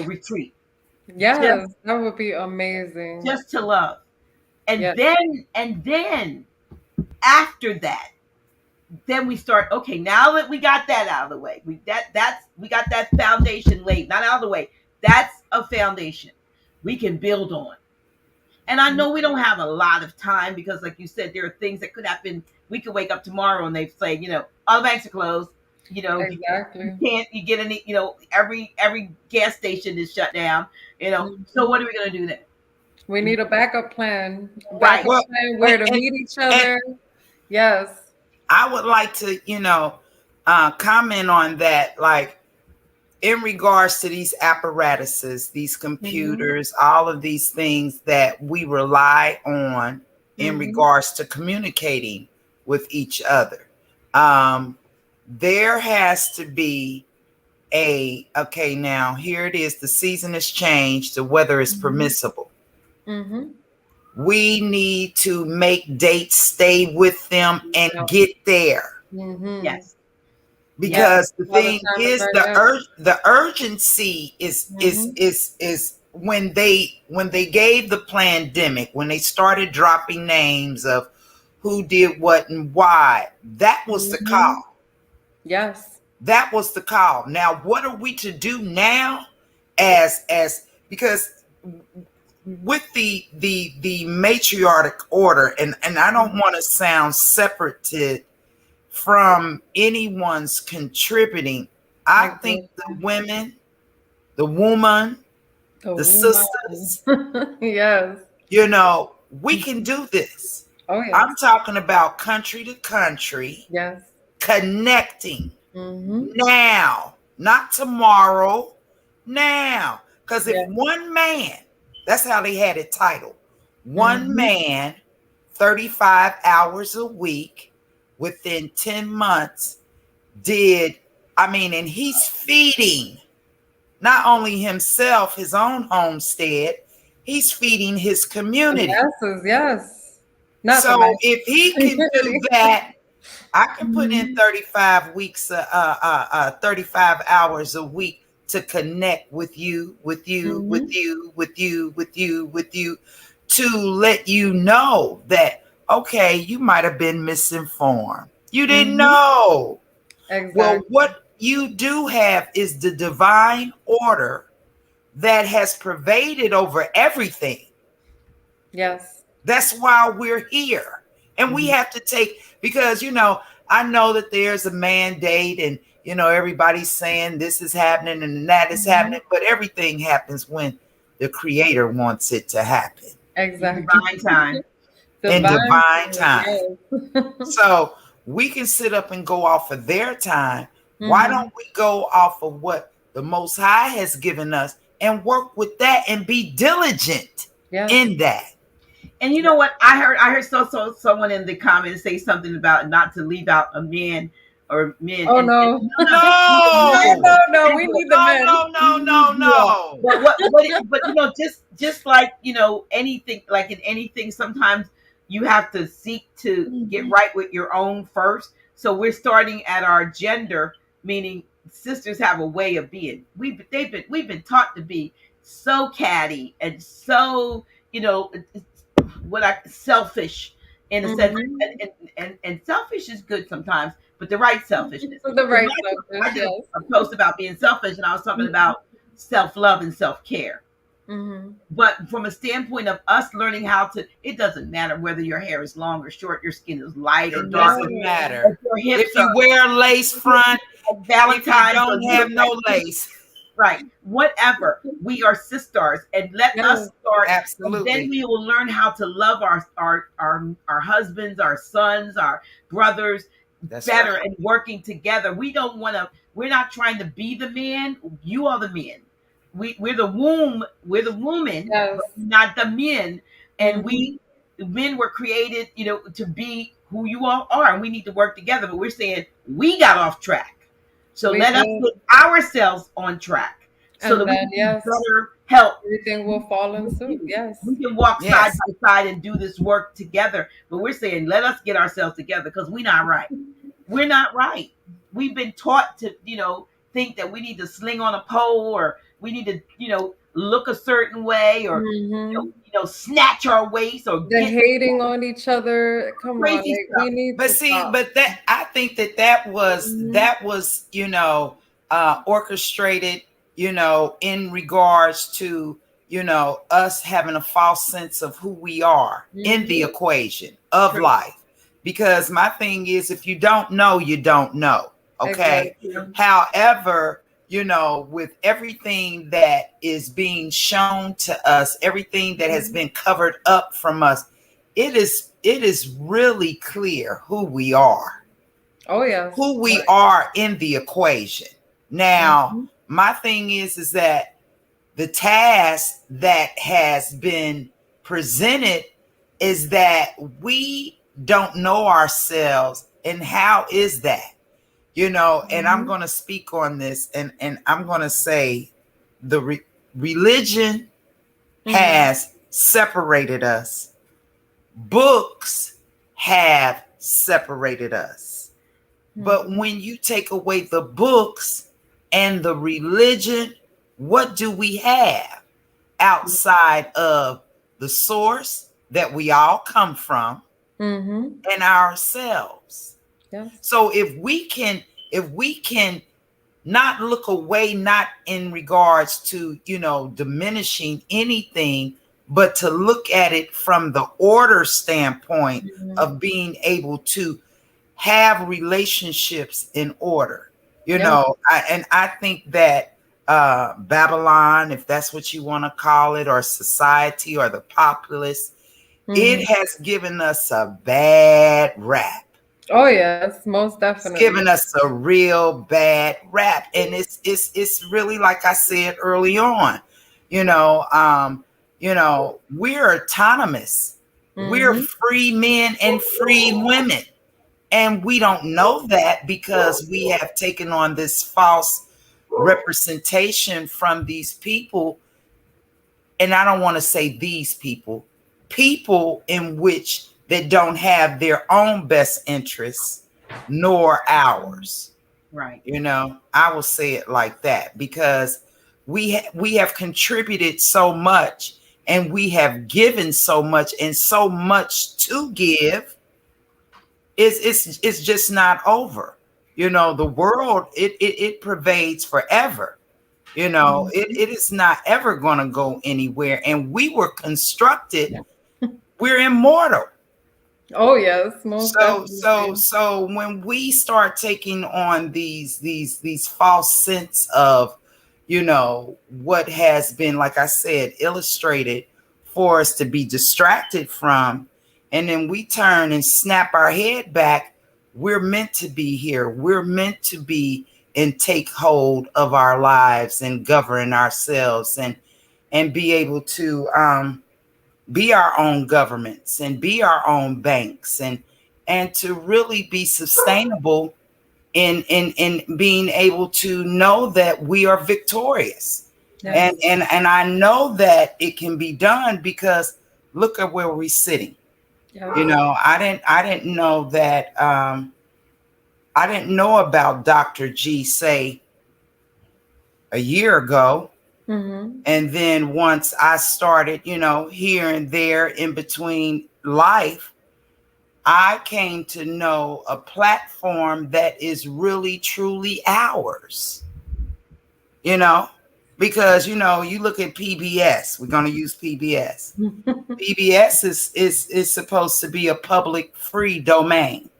retreat. Yes, that would be amazing. Just to love. And Yes. then after that, then we start, okay, now that we got that out of the way, we got that foundation laid, not out of the way. That's a foundation we can build on. And I know we don't have a lot of time because, like you said, there are things that could happen. We could wake up tomorrow and they say, all the banks are closed. Exactly. You get any, every gas station is shut down. So what are we going to do then? We need a backup plan. Right. Plan where to meet each other. Yes. I would like to, comment on that, like in regards to these apparatuses, these computers, all of these things that we rely on in regards to communicating with each other. There has to be okay, now here it is. The season has changed. The weather is permissible. We need to make dates, stay with them, and get there. Yes. Because the thing is, the urgency is when they gave the pandemic, when they started dropping names of who did what and why, that was the call. Yes. That was the call. Now, what are we to do now as because with the matriarchic order, and I don't want to sound separated from anyone's contributing. I think the women, the woman, the sisters, yes, we can do this. Oh, yes. I'm talking about country to country. Yes. Connecting now, not tomorrow, now. Because if one man, that's how they had it titled, one man, 35 hours a week within 10 months and he's feeding not only himself, his own homestead, he's feeding his community. Yes. So if he can do that, I can put in 35 weeks, 35 hours a week to connect with you, to let you know that, okay, you might have been misinformed. You didn't know. Exactly. Well, what you do have is the divine order that has pervaded over everything. Yes. That's why we're here. And we have to take, because, I know that there's a mandate and, everybody's saying this is happening and that is happening, but everything happens when the creator wants it to happen. Exactly. Divine time. In divine time. Yes. So we can sit up and go off of their time. Why don't we go off of what the Most High has given us and work with that and be diligent in that? And you know what? I heard someone in the comments say something about not to leave out a man or men. Oh And no. no, No, No, we need the no, men. no, no, no, yeah. no. But just like anything, like in anything, sometimes you have to seek to get Mhm. right with your own first. So we're starting at our gender, meaning sisters have a way of being. We've been taught to be so catty and so what I selfish in a sense, Mhm. and selfish is good sometimes, but the right selfishness. The Because right I selfish, did yes. a post about being selfish, and I was talking Mhm. about self love and self care. Mhm. But from a standpoint of us learning how to, it doesn't matter whether your hair is long or short, your skin is light or It dark, doesn't No. if matter. your If hips you are wear lace front, like if you Valentine's or don't you have look like no lace. right, whatever. We are sisters, and let us Yes. start, and then Absolutely. we will learn how to love our husbands, our sons, our brothers That's better, right. and working together. We don't want to. We're not trying to be the man. You are the men. We're the womb. We're the woman, Yes. but not the men. And Mhm. men were created, to be who you all are, and we need to work together. But we're saying we got off track. So We let us did. get ourselves on track so that And we then can be yes, better help everything will fall in with suit. you. Yes. We can walk side Yes. by side and do this work together, but we're saying let us get ourselves together because we're not right. We're not right. We've been taught to, think that we need to sling on a pole or we need to, look a certain way or, Mhm. snatch our waist or The get hating on each other. Come on, crazy like we stuff. need But to see, stop. but that I think that was Mhm. that was orchestrated, in regards to us having a false sense of who we are in the Mhm. equation of True. life. Because my thing is, if you don't know, you don't know. Okay. Exactly. However, with everything that is being shown to us, everything that has Mhm. been covered up from us, it is really clear Oh yes. who we Right. are in the equation. Now, Mhm. my thing is that the task that has been presented is that we don't know ourselves. And how is that? And I'm Mhm. going to speak on this, and I'm going to say the religion Mhm. has separated us. Books have separated us. But Mhm. when you take away the books and the religion, what do we have outside of the source that we all come from Mhm. and ourselves? Yes. So if we can not look away, not in regards to, diminishing anything, but to look at it from the order standpoint Mhm. of being able to have relationships in order. Yes. I think that Babylon, if that's what you want to call it, or society or the populace, it Mhm. has given us a bad rap. Oh yes, most It's definitely. giving us a real bad rap, and it's really, like I said early on, you know, um, we're autonomous. We're Mhm. free men and free women. And we don't know that because we have taken on this false representation from these people. And I don't want to say these people in which that don't have their own best interests nor ours. Right. I will say it like that because we have contributed so much and we have given so much and so much to give. It's just not over. The world, it pervades forever. It Mhm. is not ever going to go anywhere, and we were constructed, we're immortal. Oh yes, most definitely. So when we start taking on these false sense of, what has been, like I said, illustrated for us to be distracted from, and then we turn and snap our head back, we're meant to be here. We're meant to be and take hold of our lives and govern ourselves and be able to be our own governments and be our own banks, and to really be sustainable in being able to know that we are victorious. Yes. And I know that it can be done because look at where we're sitting. Yes. You know, I didn't know that I didn't know about Dr. G, say, a year ago. Mm-hmm. And then once I started, you know, here and there in between life, I came to know a platform that is really truly ours, you know, because, you know, you look at PBS, we're going to use PBS. PBS is supposed to be a public free domain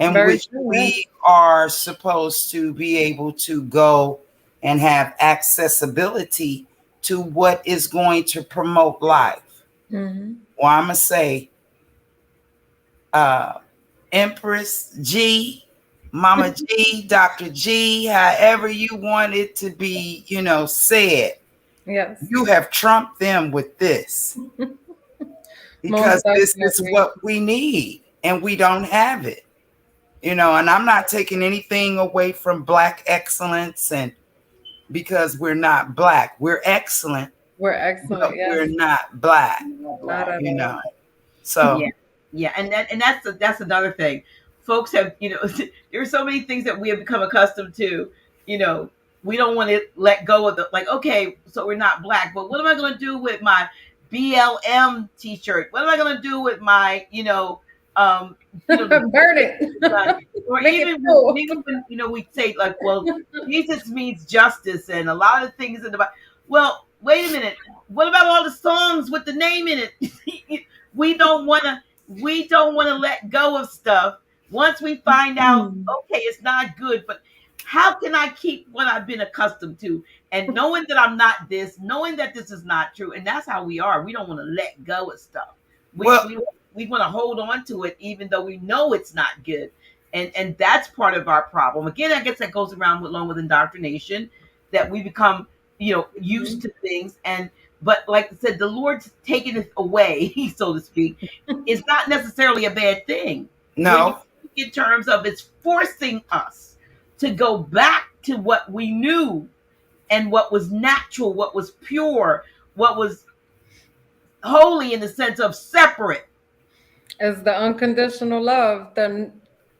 in Very which true. Yes. we are supposed to be able to go and have accessibility to what is going to promote life. Mm-hmm. Well, I'm going to say, Empress G, Mama G, Dr. G, however you want it to be, you know, said, Yes. you have trumped them with this because Most this is definitely. what we need and we don't have it. You know, and I'm not taking anything away from Black excellence, and because we're not Black, we're excellent, We're but excellent. we're Yes. not Black, Not at you all. know. So Yeah, yeah, and that's another thing. Folks have, there are so many things that we have become accustomed to. You know, we don't want to let go of the, like. Okay, so we're not black, but what am I going to do with my BLM T-shirt? What am I going to do with my, the Burn it. or Make it even cool. even when we say like, well, Jesus means justice, and a lot of things in the Bible. Well, wait a minute. What about all the songs with the name in it? we don't want to we don't want to let go of stuff once we find out, okay, it's not good, but how can I keep what I've been accustomed to, and knowing that I'm not this, knowing that this is not true. And that's how we are. We don't want to let go of stuff. we well, we, we want to hold on to it even though we know it's not good. And that's part of our problem. Again, I guess that goes around along with indoctrination, that we become used Mhm. to things. And but like I said, the Lord's taking it away, so to speak. It's not necessarily a bad thing when you no, think in terms of it's forcing us to go back to what we knew and what was natural, what was pure, what was holy in the sense of separate. Is the unconditional love, the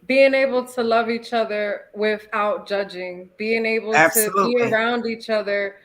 being able to love each other without judging, being able to be absolutely. around each other,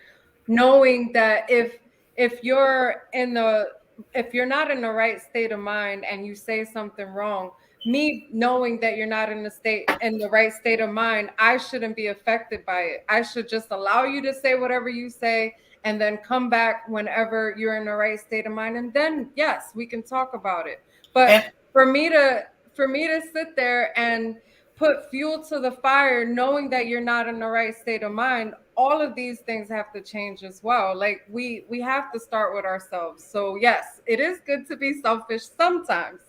knowing that if you're in the if you're not in the right state of mind and you say something wrong, me knowing that you're not in the right state of mind, I shouldn't be affected by it. I should just allow you to say whatever you say and then come back whenever you're in the right state of mind, and then yes, we can talk about it. But And for me to sit there and put fuel to the fire knowing that you're not in the right state of mind, all of these things have to change as well. Like we have to start with ourselves. So yes, it is good to be selfish sometimes.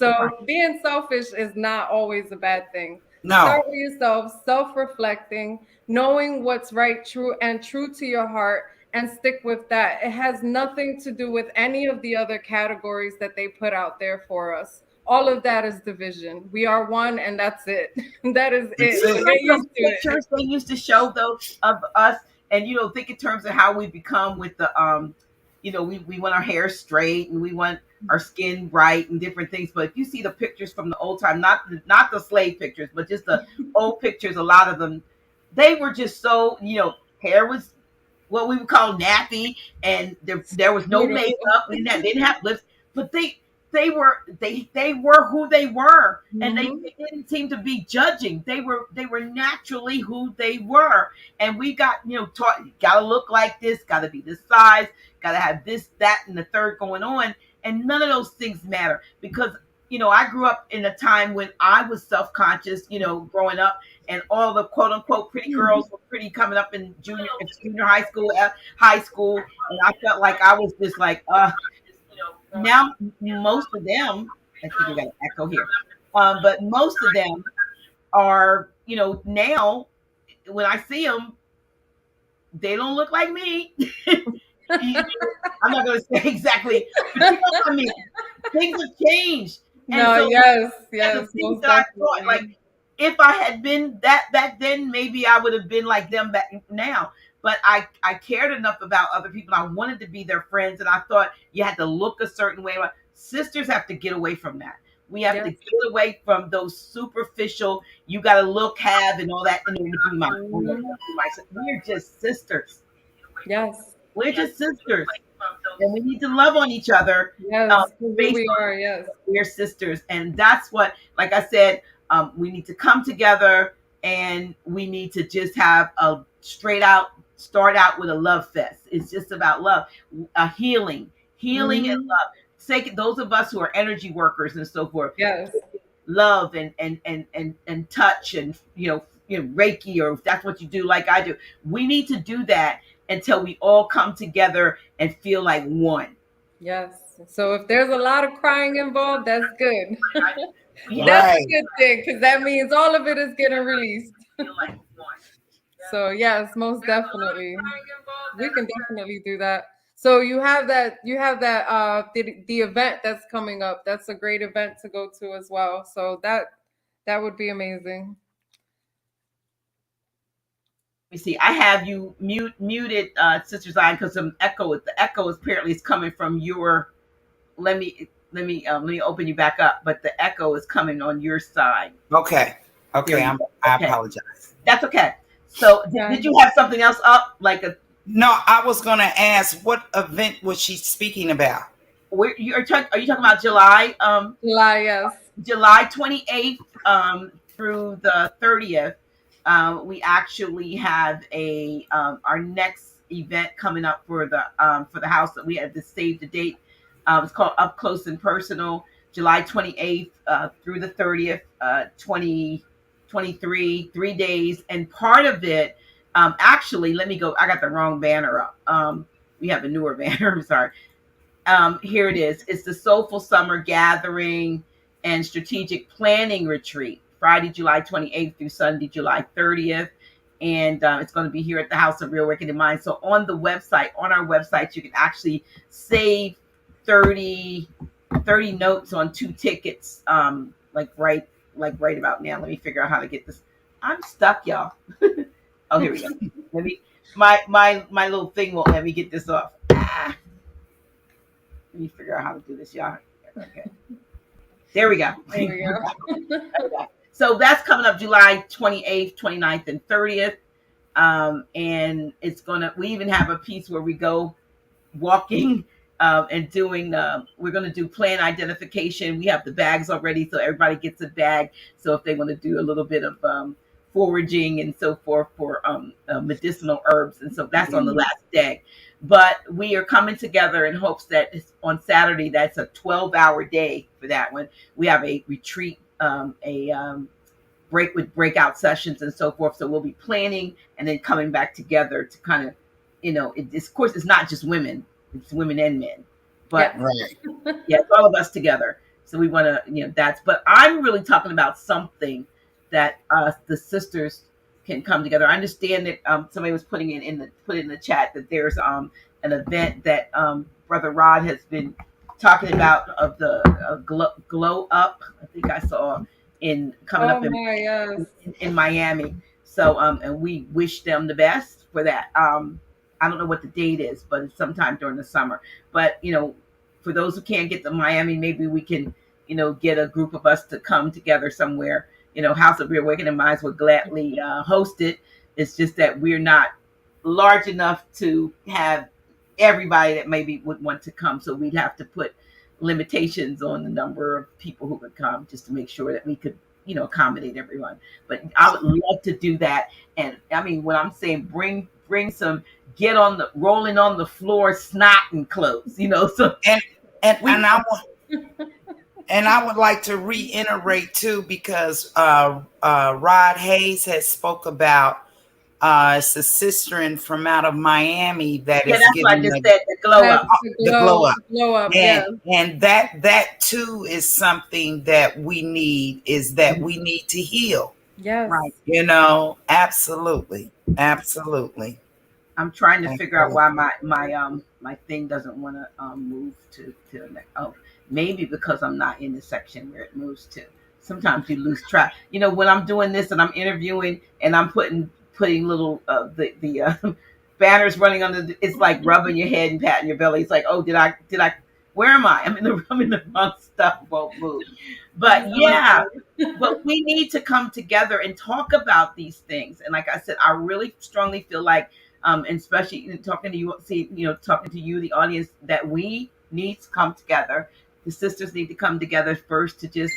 Right. So being selfish is not always a bad thing. Start no, with yourself, self-reflecting, knowing what's right, true, and true to your heart, and stick with that. It has nothing to do with any of the other categories that they put out there for us. All of that is division. We are one, and that's it. That is Do that's it. you So it. get remember those used to it. pictures they used to show though of us? And think in terms of how we become with the we want our hair straight and we want our skin bright and different things. But if you see the pictures from the old time, not the slave pictures, but just the old pictures, a lot of them, they were just so, hair was what we would call nappy, and there was no Beautiful. makeup, and that they didn't have lips, but they were who they were, and Hmm. they didn't seem to be judging. They were naturally who they were, and we got taught, gotta look like this, gotta be this size, gotta have this, that, and the third going on, and none of those things matter because I grew up in a time when I was self-conscious, growing up, and all the quote unquote pretty girls were pretty coming up in junior high school, high school, and I felt like I was just like, now most of them, I think we got an echo here, but most of them are, now when I see them, they don't look like me. I'm not going to say exactly, but you know what I mean. Things have changed, and No, so yes, the yes, things most that I thought, like, definitely. if I had been that back then, maybe I would have been like them back now. But I cared enough about other people. I wanted to be their friends, and I thought you had to look a certain way. Like, sisters have to get away from that. We have to Yes. get away from those superficial. You got to look, have, and all that in order to be my friend. Mhm. We're just sisters. Yes. We're just sisters, and we need to love on each other um, Yes. For who based we on are. Yes. we're sisters, and that's what, like I said, we need to come together, and we need to just have a straight out start out with a love fest. It's just about love, a healing and Mhm. love. Say those of us who are energy workers and so forth, Yes. love and touch, and Reiki, or if that's what you do like I do. We need to do that until we all come together and feel like one. Yes. So if there's a lot of crying involved, that's good. Yeah. That's Right. a good thing because that means all of it is getting released. So yes, most definitely. We can definitely do that. So you have that the event that's coming up. That's a great event to go to as well. So that would be amazing. Let me see. I have you muted, Sister Zion, because some echo. The echo is apparently is coming from your. Let me open you back up. But the echo is coming on your side. Okay. There Okay. you go. I Okay, apologize. that's okay. So did Okay. you have something else up? Like a No, I was going to ask what event was she speaking about? where are you talking about July? July, yes. July 28th through the 30th, we actually have a our next event coming up for the house that we had to save the date. It's called Up Close and Personal, July 28th through the 30th, 2023, 3 days. And part of it, actually, let me go. I got the wrong banner up. We have a newer banner. I'm sorry. Here it is. It's the Soulful Summer Gathering and Strategic Planning Retreat, Friday, July 28th through Sunday, July 30th. And it's going to be here at the House of Real Awakening Mind. So on our website, you can actually save 30 30 notes on 2 tickets, like right about now. Let me figure out how to get this. I'm stuck, y'all. Oh, here we go. Let me my little thing won't let me get this off. Let me figure out how to do this, y'all. Okay. There we go. There we go. So that's coming up July 28th, 29th, and 30th. And we even have a piece where we go walking and doing, we're going to do plant identification. We have the bags already, so everybody gets a bag. So if they want to do a little bit of foraging and so forth for medicinal herbs. And so that's on the last day. But we are coming together in hopes that on Saturday, that's a 12-hour day for that one. We have a retreat, break with breakout sessions and so forth. So we'll be planning and then coming back together to kind of, of course, it's not just women, it's women and men. But Yes. Right. yeah, it's all of us together. So we want to, but I'm really talking about something that the sisters can come together. I understand that somebody was put in the chat that there's an event that Brother Rod has been talking about of the glow up. I think I saw coming Oh up my, yes. in Miami. So and we wish them the best for that. I don't know what the date is, but it's sometime during the summer. But for those who can't get to Miami, maybe we can get a group of us to come together somewhere. House of Reawakening Minds would gladly host it. It's just that we're not large enough to have everybody that maybe would want to come. So we'd have to put limitations on the number of people who would come just to make sure that we could, accommodate everyone. But I would love to do that. And I mean, when I'm saying bring some, rolling on the floor, snotting clothes, so And I would like to reiterate too, because Rod Hayes has spoke about it's a sister from out of Miami that yeah, is that's what I giving just said, the glow That's up. the glow up. the glow up, yes. And that too is something that we need, is that we need to heal. Yes. Right. Absolutely. Absolutely. I'm trying to figure out why my thing doesn't want to move to oh, maybe because I'm not in the section where it moves to. Sometimes you lose track. When I'm doing this and I'm interviewing and I'm putting little the banners running it's like rubbing your head and patting your belly. It's like, oh, did I where am I? I'm in the wrong stuff, won't move. But yeah, but we need to come together and talk about these things. And like I said, I really strongly feel like, and especially talking to you, talking to you, the audience, that we need to come together. The sisters need to come together first to just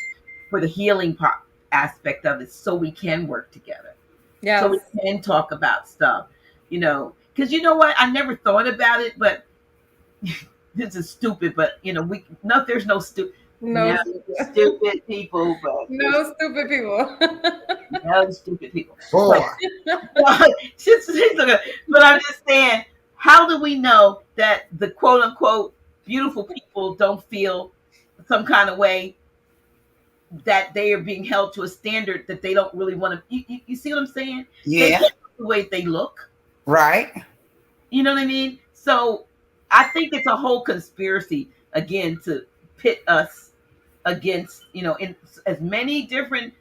for the healing part aspect of it, so we can work together. Yes. So we can talk about stuff, because you know what? I never thought about it, but this is stupid. But there's no stupid. No Stupid people, but no stupid people. no stupid people. Boy. But I'm just saying, how do we know that the quote unquote beautiful people don't feel some kind of way, that they are being held to a standard that they don't really want to? You see what I'm saying? Yeah. They can't look the way they look. Right. You know what I mean? So I think it's a whole conspiracy again to pit us against, in as many different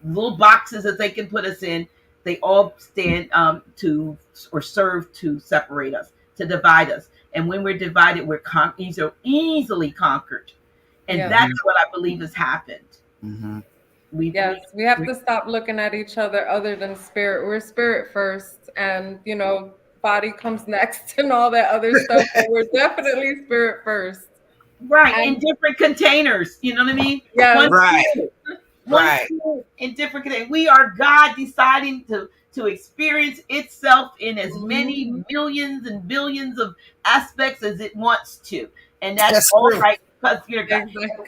little boxes as they can put us in. They all stand to or serve to separate us, to divide us. And when we're divided, we're easily conquered. And that's what I believe has happened. Mm-hmm. We have to stop looking at each other other than spirit. We're spirit first, and body comes next and all that other stuff. But we're definitely spirit first. Right, in different containers. You know what I mean? Yeah. Right. In different containers. We are God deciding to experience itself in as many millions and billions of aspects as it wants to, and that's all true. Right. Because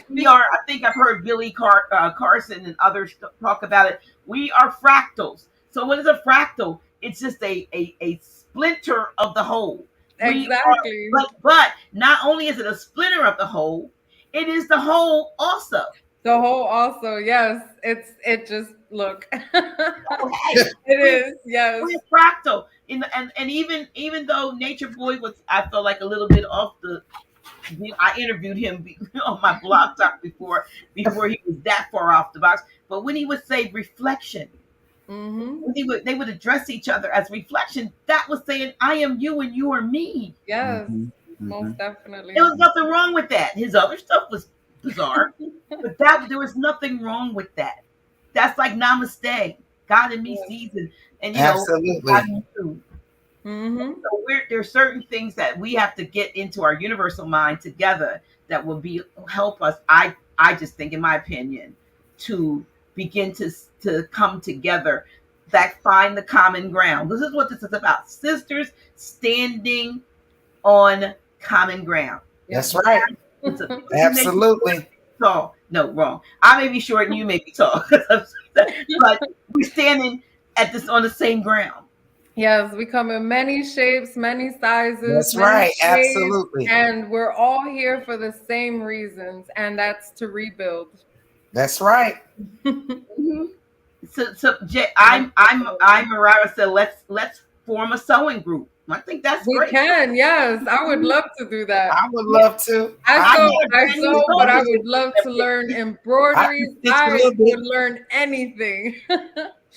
we are. I think I've heard Billy Carson and others talk about it. We are fractals. So what is a fractal? It's just a splinter of the whole. Exactly. But not only is it a splinter of the whole, it is the whole also. The whole also, yes. It just look. It is, yes. We're fractal. And even though Nature Boy was, I felt like a little bit off the. I interviewed him on my blog talk before he was that far off the box. But when he would say reflection. Mm-hmm. They would address each other as reflection. That was saying, I am you and you are me. Yes, most definitely. There was nothing wrong with that. His other stuff was bizarre, but there was nothing wrong with that. That's like namaste. God in me sees it, and absolutely. God in you. So there are certain things that we have to get into our universal mind together that will help us. I just think, in my opinion, to begin to come together, that find the common ground. This is what this is about. Sisters standing on common ground. That's right. Absolutely. Tall. No, wrong. I may be short and you may be tall. But we're standing on the same ground. Yes, we come in many shapes, many sizes. That's right. Shapes, absolutely. And we're all here for the same reasons, and that's to rebuild. That's right. So I'm Mariah said let's form a sewing group. I think that's great. We can, yes. I would love to do that. I would love to. I sew, but I would love to learn embroidery. I would learn anything.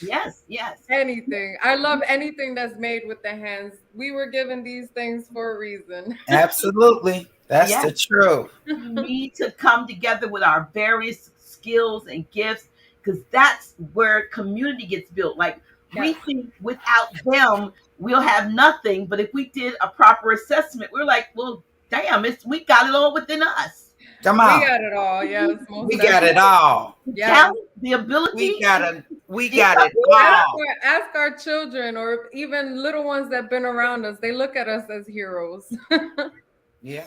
Yes. Anything. I love anything that's made with the hands. We were given these things for a reason. Absolutely. That's the truth. We need to come together with our various skills and gifts, because that's where community gets built. Like we think without them, we'll have nothing. But if we did a proper assessment, we're like, well, damn, we got it all within us. Come on. We got it all. Yes. We got it all. Yeah. The ability. We got it all. Ask our children or even little ones that have been around us. They look at us as heroes. Yeah.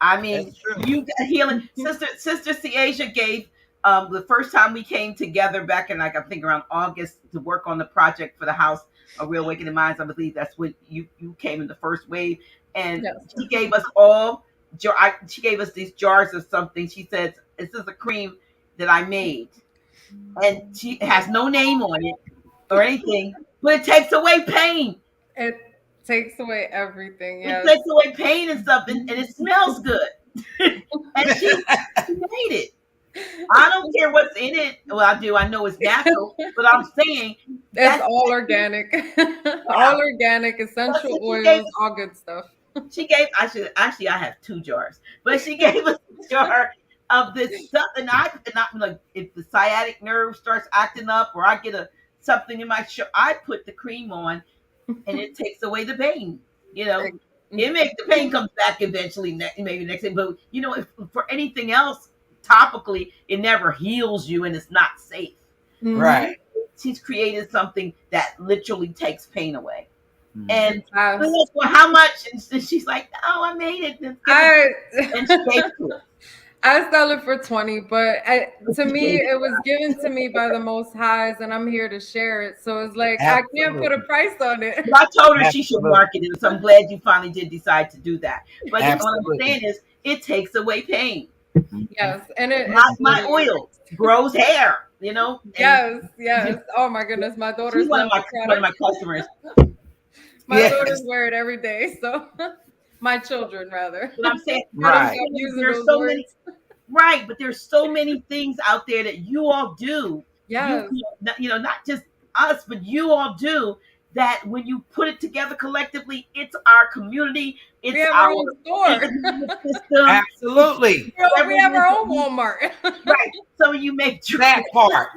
I mean, you got healing. Sister Cee Asiah gave the first time we came together back in, like, I think around August to work on the project for the House of Real Awakening Minds. I believe that's when you came in the first wave. And she gave us she gave us these jars of something. She said, this is a cream that I made. And she has no name on it or anything, but it takes away pain. Takes away everything. It Yes. takes away pain and stuff, and it smells good. And she made it. I don't care what's in it. Well, I do. I know it's natural, but I'm saying It's that's all organic. yeah. All organic, essential She gave oils, all good stuff. she gave I should actually I have 2 jars, but she gave us a jar of this stuff, and I like if the sciatic nerve starts acting up or I get a something in my shirt, I put the cream on, and it takes away the pain. You know, it makes the pain comes back eventually, maybe next day. But you know, if for anything else, topically, it never heals you, and it's not safe. Right. She's created something that literally takes pain away. Mm. And Yes. well, how much? And she's like, "Oh, I made it." And she gave it to us. I sell it for 20, but to me, it was given to me by the Most Highs, and I'm here to share it. So it's like I can't put a price on it. But I told her she should market it, so I'm glad you finally did decide to do that. But what I'm saying is, it takes away pain. Yes, and my oil grows hair. You know. Yes. Oh my goodness, my daughter's one of my customers. My daughters wear it every day, so my children rather. But I'm saying, right. There's so many, right? But there's so many things out there that you all do. Yes. You know, not just us, but you all do. That when you put it together collectively, it's our community. It's our store. System. Absolutely. We have our own Walmart. Right. So you make that part.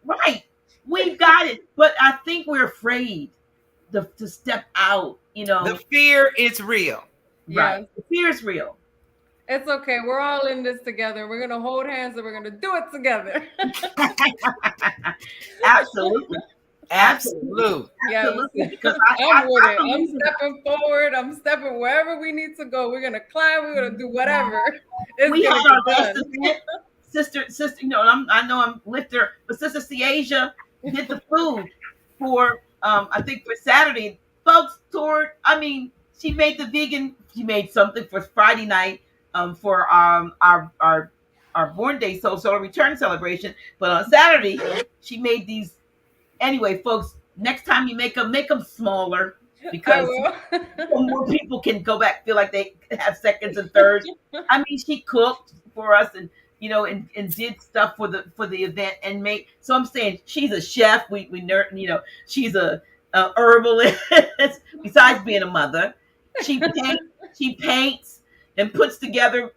Right. We've got it. But I think we're afraid to step out, you know. The fear is real. Right. Yes. The fear is real. It's okay. We're all in this together. We're going to hold hands and we're going to do it together. Absolutely. Absolutely. Yes. Absolutely. Because I'm with it. I'm stepping forward. I'm stepping wherever we need to go. We're going to climb. We're going to do whatever. We had our last event. Sister, you know, I know I'm lifter, but Sister Cee Asiah did the food for I think for Saturday. Folks toured. I mean, she made something for Friday night for our born day soul return celebration. But on Saturday, she made these. Anyway, folks, next time you make them smaller because more people can go back, feel like they have seconds and thirds. I mean, she cooked for us and you know, and did stuff for the event and made. So I'm saying she's a chef. We nerd, you know, she's a herbalist. Besides being a mother, she paints and puts together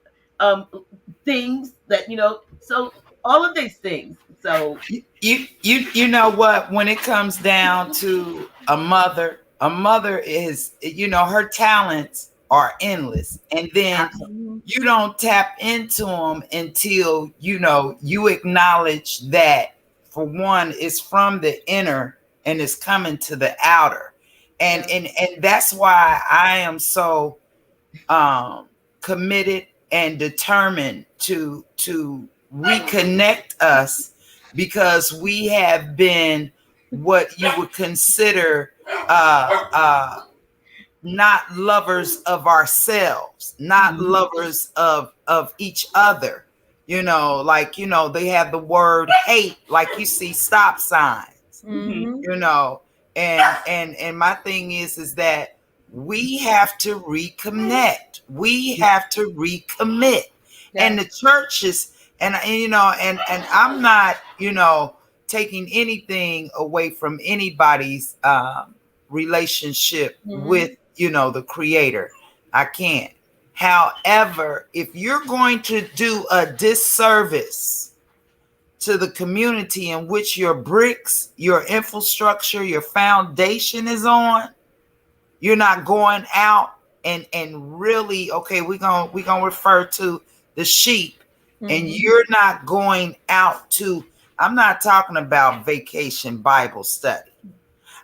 things that you know. So all of these things. So you know what? When it comes down to a mother is, you know, her talents are endless, and then you don't tap into them until you know you acknowledge that for one it's from the inner and it's coming to the outer, and that's why I am so committed and determined to reconnect us, because we have been what you would consider not lovers of ourselves, not lovers of each other. You know, like, you know, they have the word hate, like you see stop signs, you know, and my thing is that we have to reconnect. We have to recommit. And the churches, and you know, and I'm not, you know, taking anything away from anybody's relationship with, you know, the Creator. I can't. However, if you're going to do a disservice to the community in which your bricks, your infrastructure, your foundation is on, you're not going out and really, okay, we're gonna refer to the sheep, and you're not going out to, I'm not talking about vacation Bible study.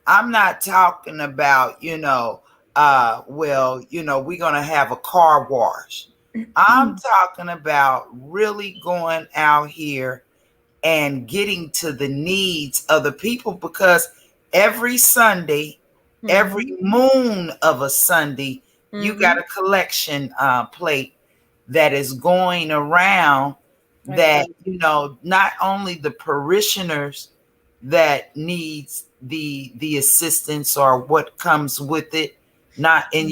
I'm not talking about, you know, well, you know, we're going to have a car wash. I'm talking about really going out here and getting to the needs of the people, because every Sunday, every moon of a Sunday, you got a collection plate that is going around that, you know, not only the parishioners that needs the assistance or what comes with it, Not, and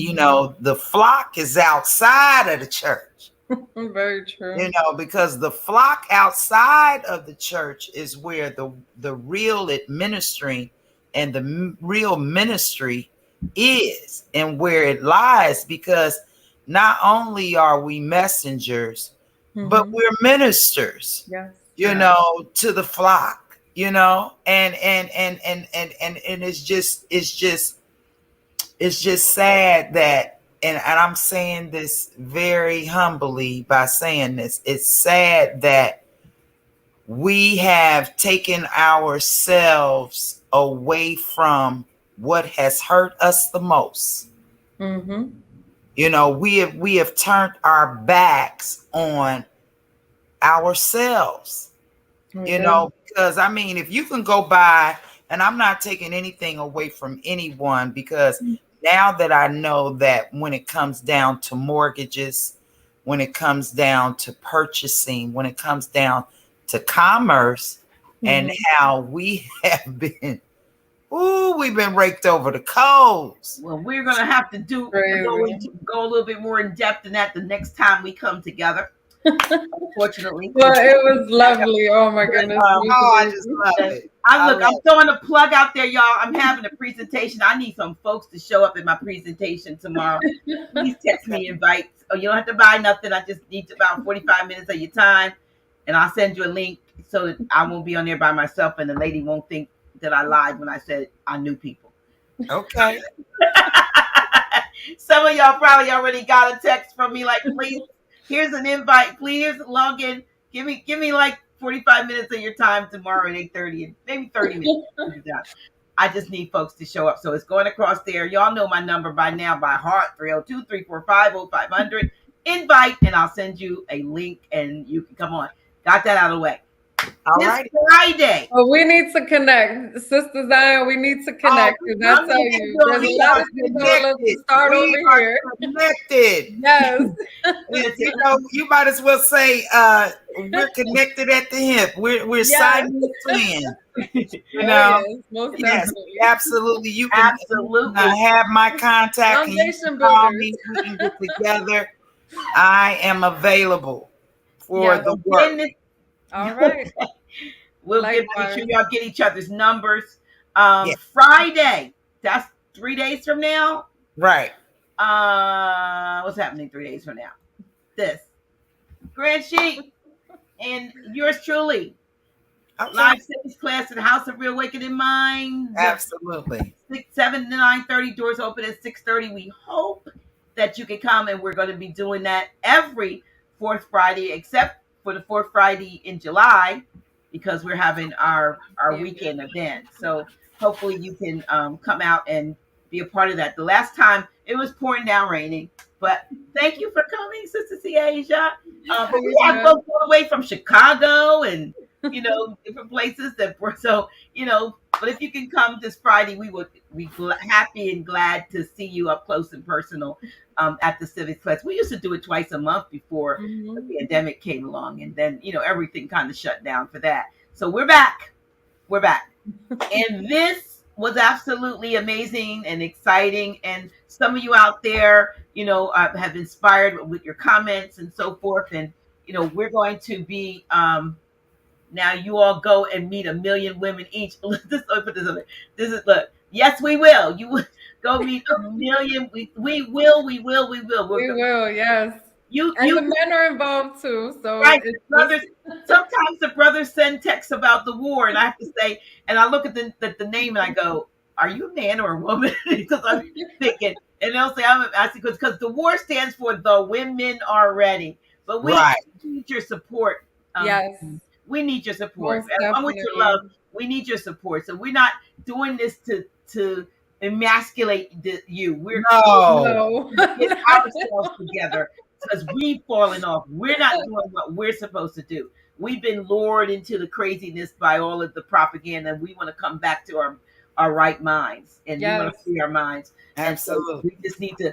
the flock is outside of the church. Very true. Because the flock outside of the church is where the real administering and the real ministry is, and where it lies, because not only are we messengers, but we're ministers. Yes. To the flock, and it's just sad that, and I'm saying this very humbly by saying this, it's sad that we have taken ourselves away from what has hurt us the most. We have turned our backs on ourselves. Because if you can go by, and I'm not taking anything away from anyone, because now that I know that when it comes down to mortgages, when it comes down to purchasing, when it comes down to commerce, and how we have been, we've been raked over the coals. Well, we're going to have to go a little bit more in depth in that the next time we come together. Unfortunately. Well, it was lovely. Oh my goodness. I just love it. I'm throwing a plug out there, y'all. I'm having a presentation. I need some folks to show up in my presentation tomorrow. Please text me invites. Oh, you don't have to buy nothing. I just need about 45 minutes of your time, and I'll send you a link so that I won't be on there by myself, and the lady won't think that I lied when I said I knew people. Okay. Some of y'all probably already got a text from me like, please, here's an invite. Please log in. Give me like 45 minutes of your time tomorrow at 8:30, and maybe 30 minutes. I just need folks to show up. So it's going across there. Y'all know my number by now by heart, 302-345-0500. Invite, and I'll send you a link, and you can come on. Got that out of the way. All right. Friday. Well, we need to connect. Sister Zion, we need to connect. Because I tell you, there's a lot of people to start over here. Connected. Yes. You might as well say we're connected at the hip. We're Siamese twins. Most yes, definitely. Absolutely. You can have my contact. Foundation call me. We can get together. I am available for the work. All right. We'll make sure y'all get each other's numbers. Friday. That's 3 days from now. Right. What's happening 3 days from now? This. Grand Sheik and yours truly. Okay. Live cities class at the House of Reawakening Minds. Absolutely. 7 to 9:30. Doors open at 6:30. We hope that you can come, and we're going to be doing that every fourth Friday, except for the fourth Friday in July, because we're having our weekend event. So hopefully you can come out and be a part of that. The last time it was pouring down raining, but thank you for coming, Sister Cee Asiah. But we have folks all the way from Chicago and different places but if you can come this Friday, we would be happy and glad to see you up close and personal at the civics class. We used to do it twice a month before the pandemic came along, and then everything kind of shut down for that. So we're back, and this was absolutely amazing and exciting. And some of you out there, have inspired with your comments and so forth. And we're going to be. Now you all go and meet 1 million women each. Look, yes, we will. You will go meet 1 million. We will. We will. Yes. The men are involved too. So right, brothers. Sometimes the brothers send texts about the war, and I have to say, and I look at the name and I go, "Are you a man or a woman?" Because I'm thinking, and they'll say, "I'm asking because the war stands for the women are ready." But we need your support. Yes. We need your support. Along with your love, we need your support. So we're not doing this to emasculate you. We're get ourselves together because we've fallen off. We're not doing what we're supposed to do. We've been lured into the craziness by all of the propaganda. We want to come back to our right minds, and we want to free our minds. Absolutely. And so we just need to,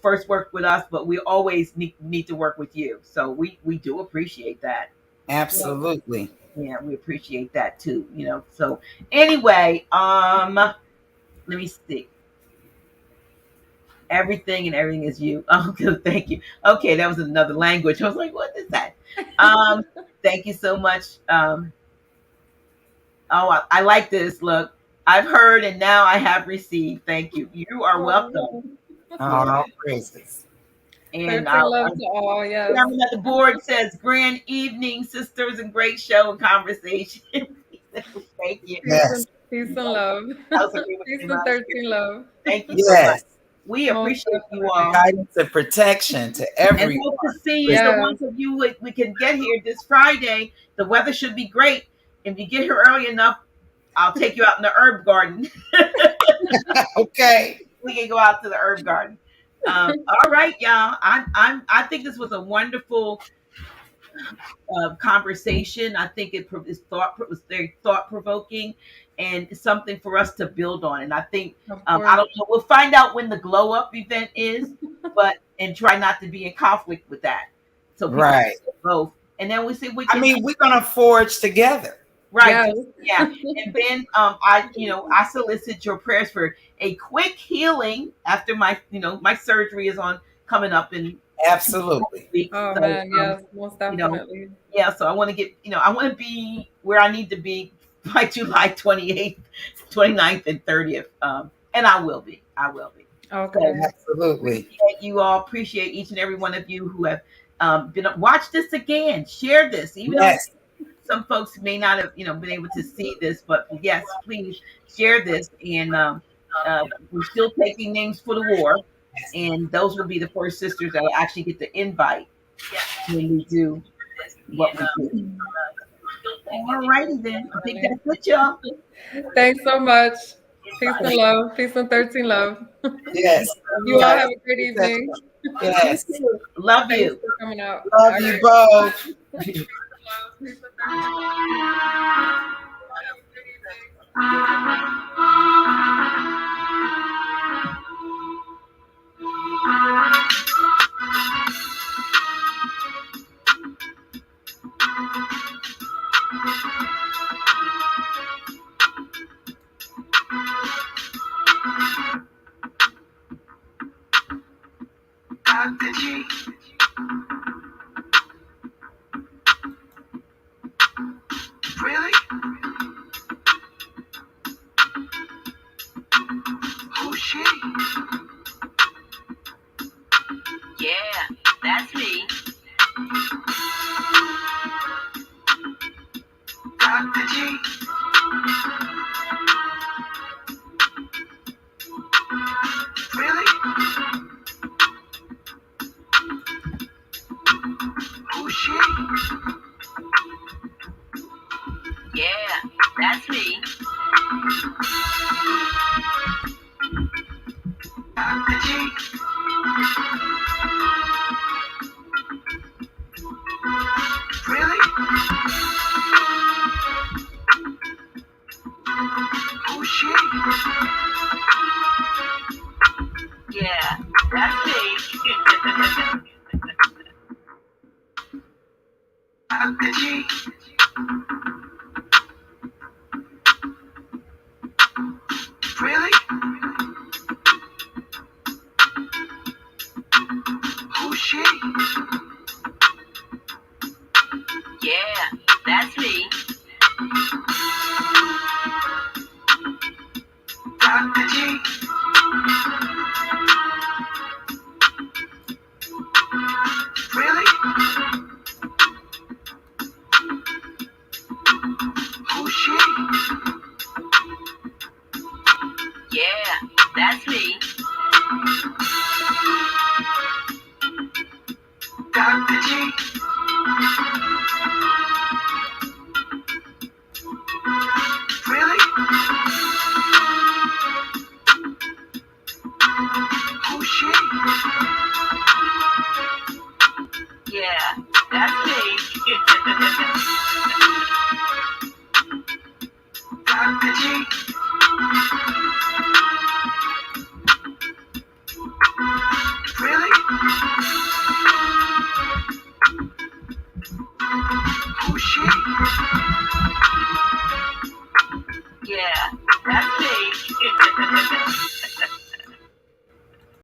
first work with us, but we always need to work with you. So we do appreciate that. Absolutely. Yeah, we appreciate that too, So anyway, let me see. Everything and everything is you. Oh, good. Thank you. Okay, that was another language. I was like, what is that? Um, Thank you so much. Oh, I like this. Look, I've heard and now I have received. Thank you. You are welcome. Oh, Yeah. Oh, praises. And 13 love to all. Yes. chairman of the board says, "Grand evening, sisters, and great show and conversation." Thank you. Yes. Peace and love. That was agreement Peace between and my 13 love. Thank you so much. Yes. We Most appreciate you definitely. all. Guidance and protection to And everyone. hope to see you. The Yes. ones of you we can get here this Friday. The weather should be great. If you get here early enough, I'll take you out in the herb garden. Okay. We can go out to the herb garden. All right, y'all. I think this was a wonderful conversation. I think it was very thought provoking and something for us to build on. And I think Of I course. don't know. We'll find out when the glow up event is, but and try not to be in conflict with that. So people can Right. do both, and then we see if we I can. mean, we're gonna forge together. Right. Yes. Yeah. And then I solicit your prayers for a quick healing after my surgery is on coming up in Absolutely. weeks. Oh So man, yes, most you know, definitely. yeah, so I want to be where I need to be by July 28th, 29th, and 30th. And I will be. I will be. So Okay. Absolutely. appreciate you all. Appreciate each and every one of you who have watch this again. Share this, even though Yes. some folks may not have been able to see this, but yes, please share this. And we're still taking names for the war, and those will be the first sisters that will actually get the invite when we do what we do. All righty then. I think that's it, y'all. Thanks so much. Peace and love. Peace and 13 love. Yes. You all Yes. have a great evening. Yes. Love Thanks you. for coming out. Love All you right. both. Dr. G. Really? Who's she? Yeah, that's me. Dr. G. Really? Who's she? Yeah, that's me. Dr. G. Really? Who's she? Yeah, that's me. Dr. G. Really? Who's she?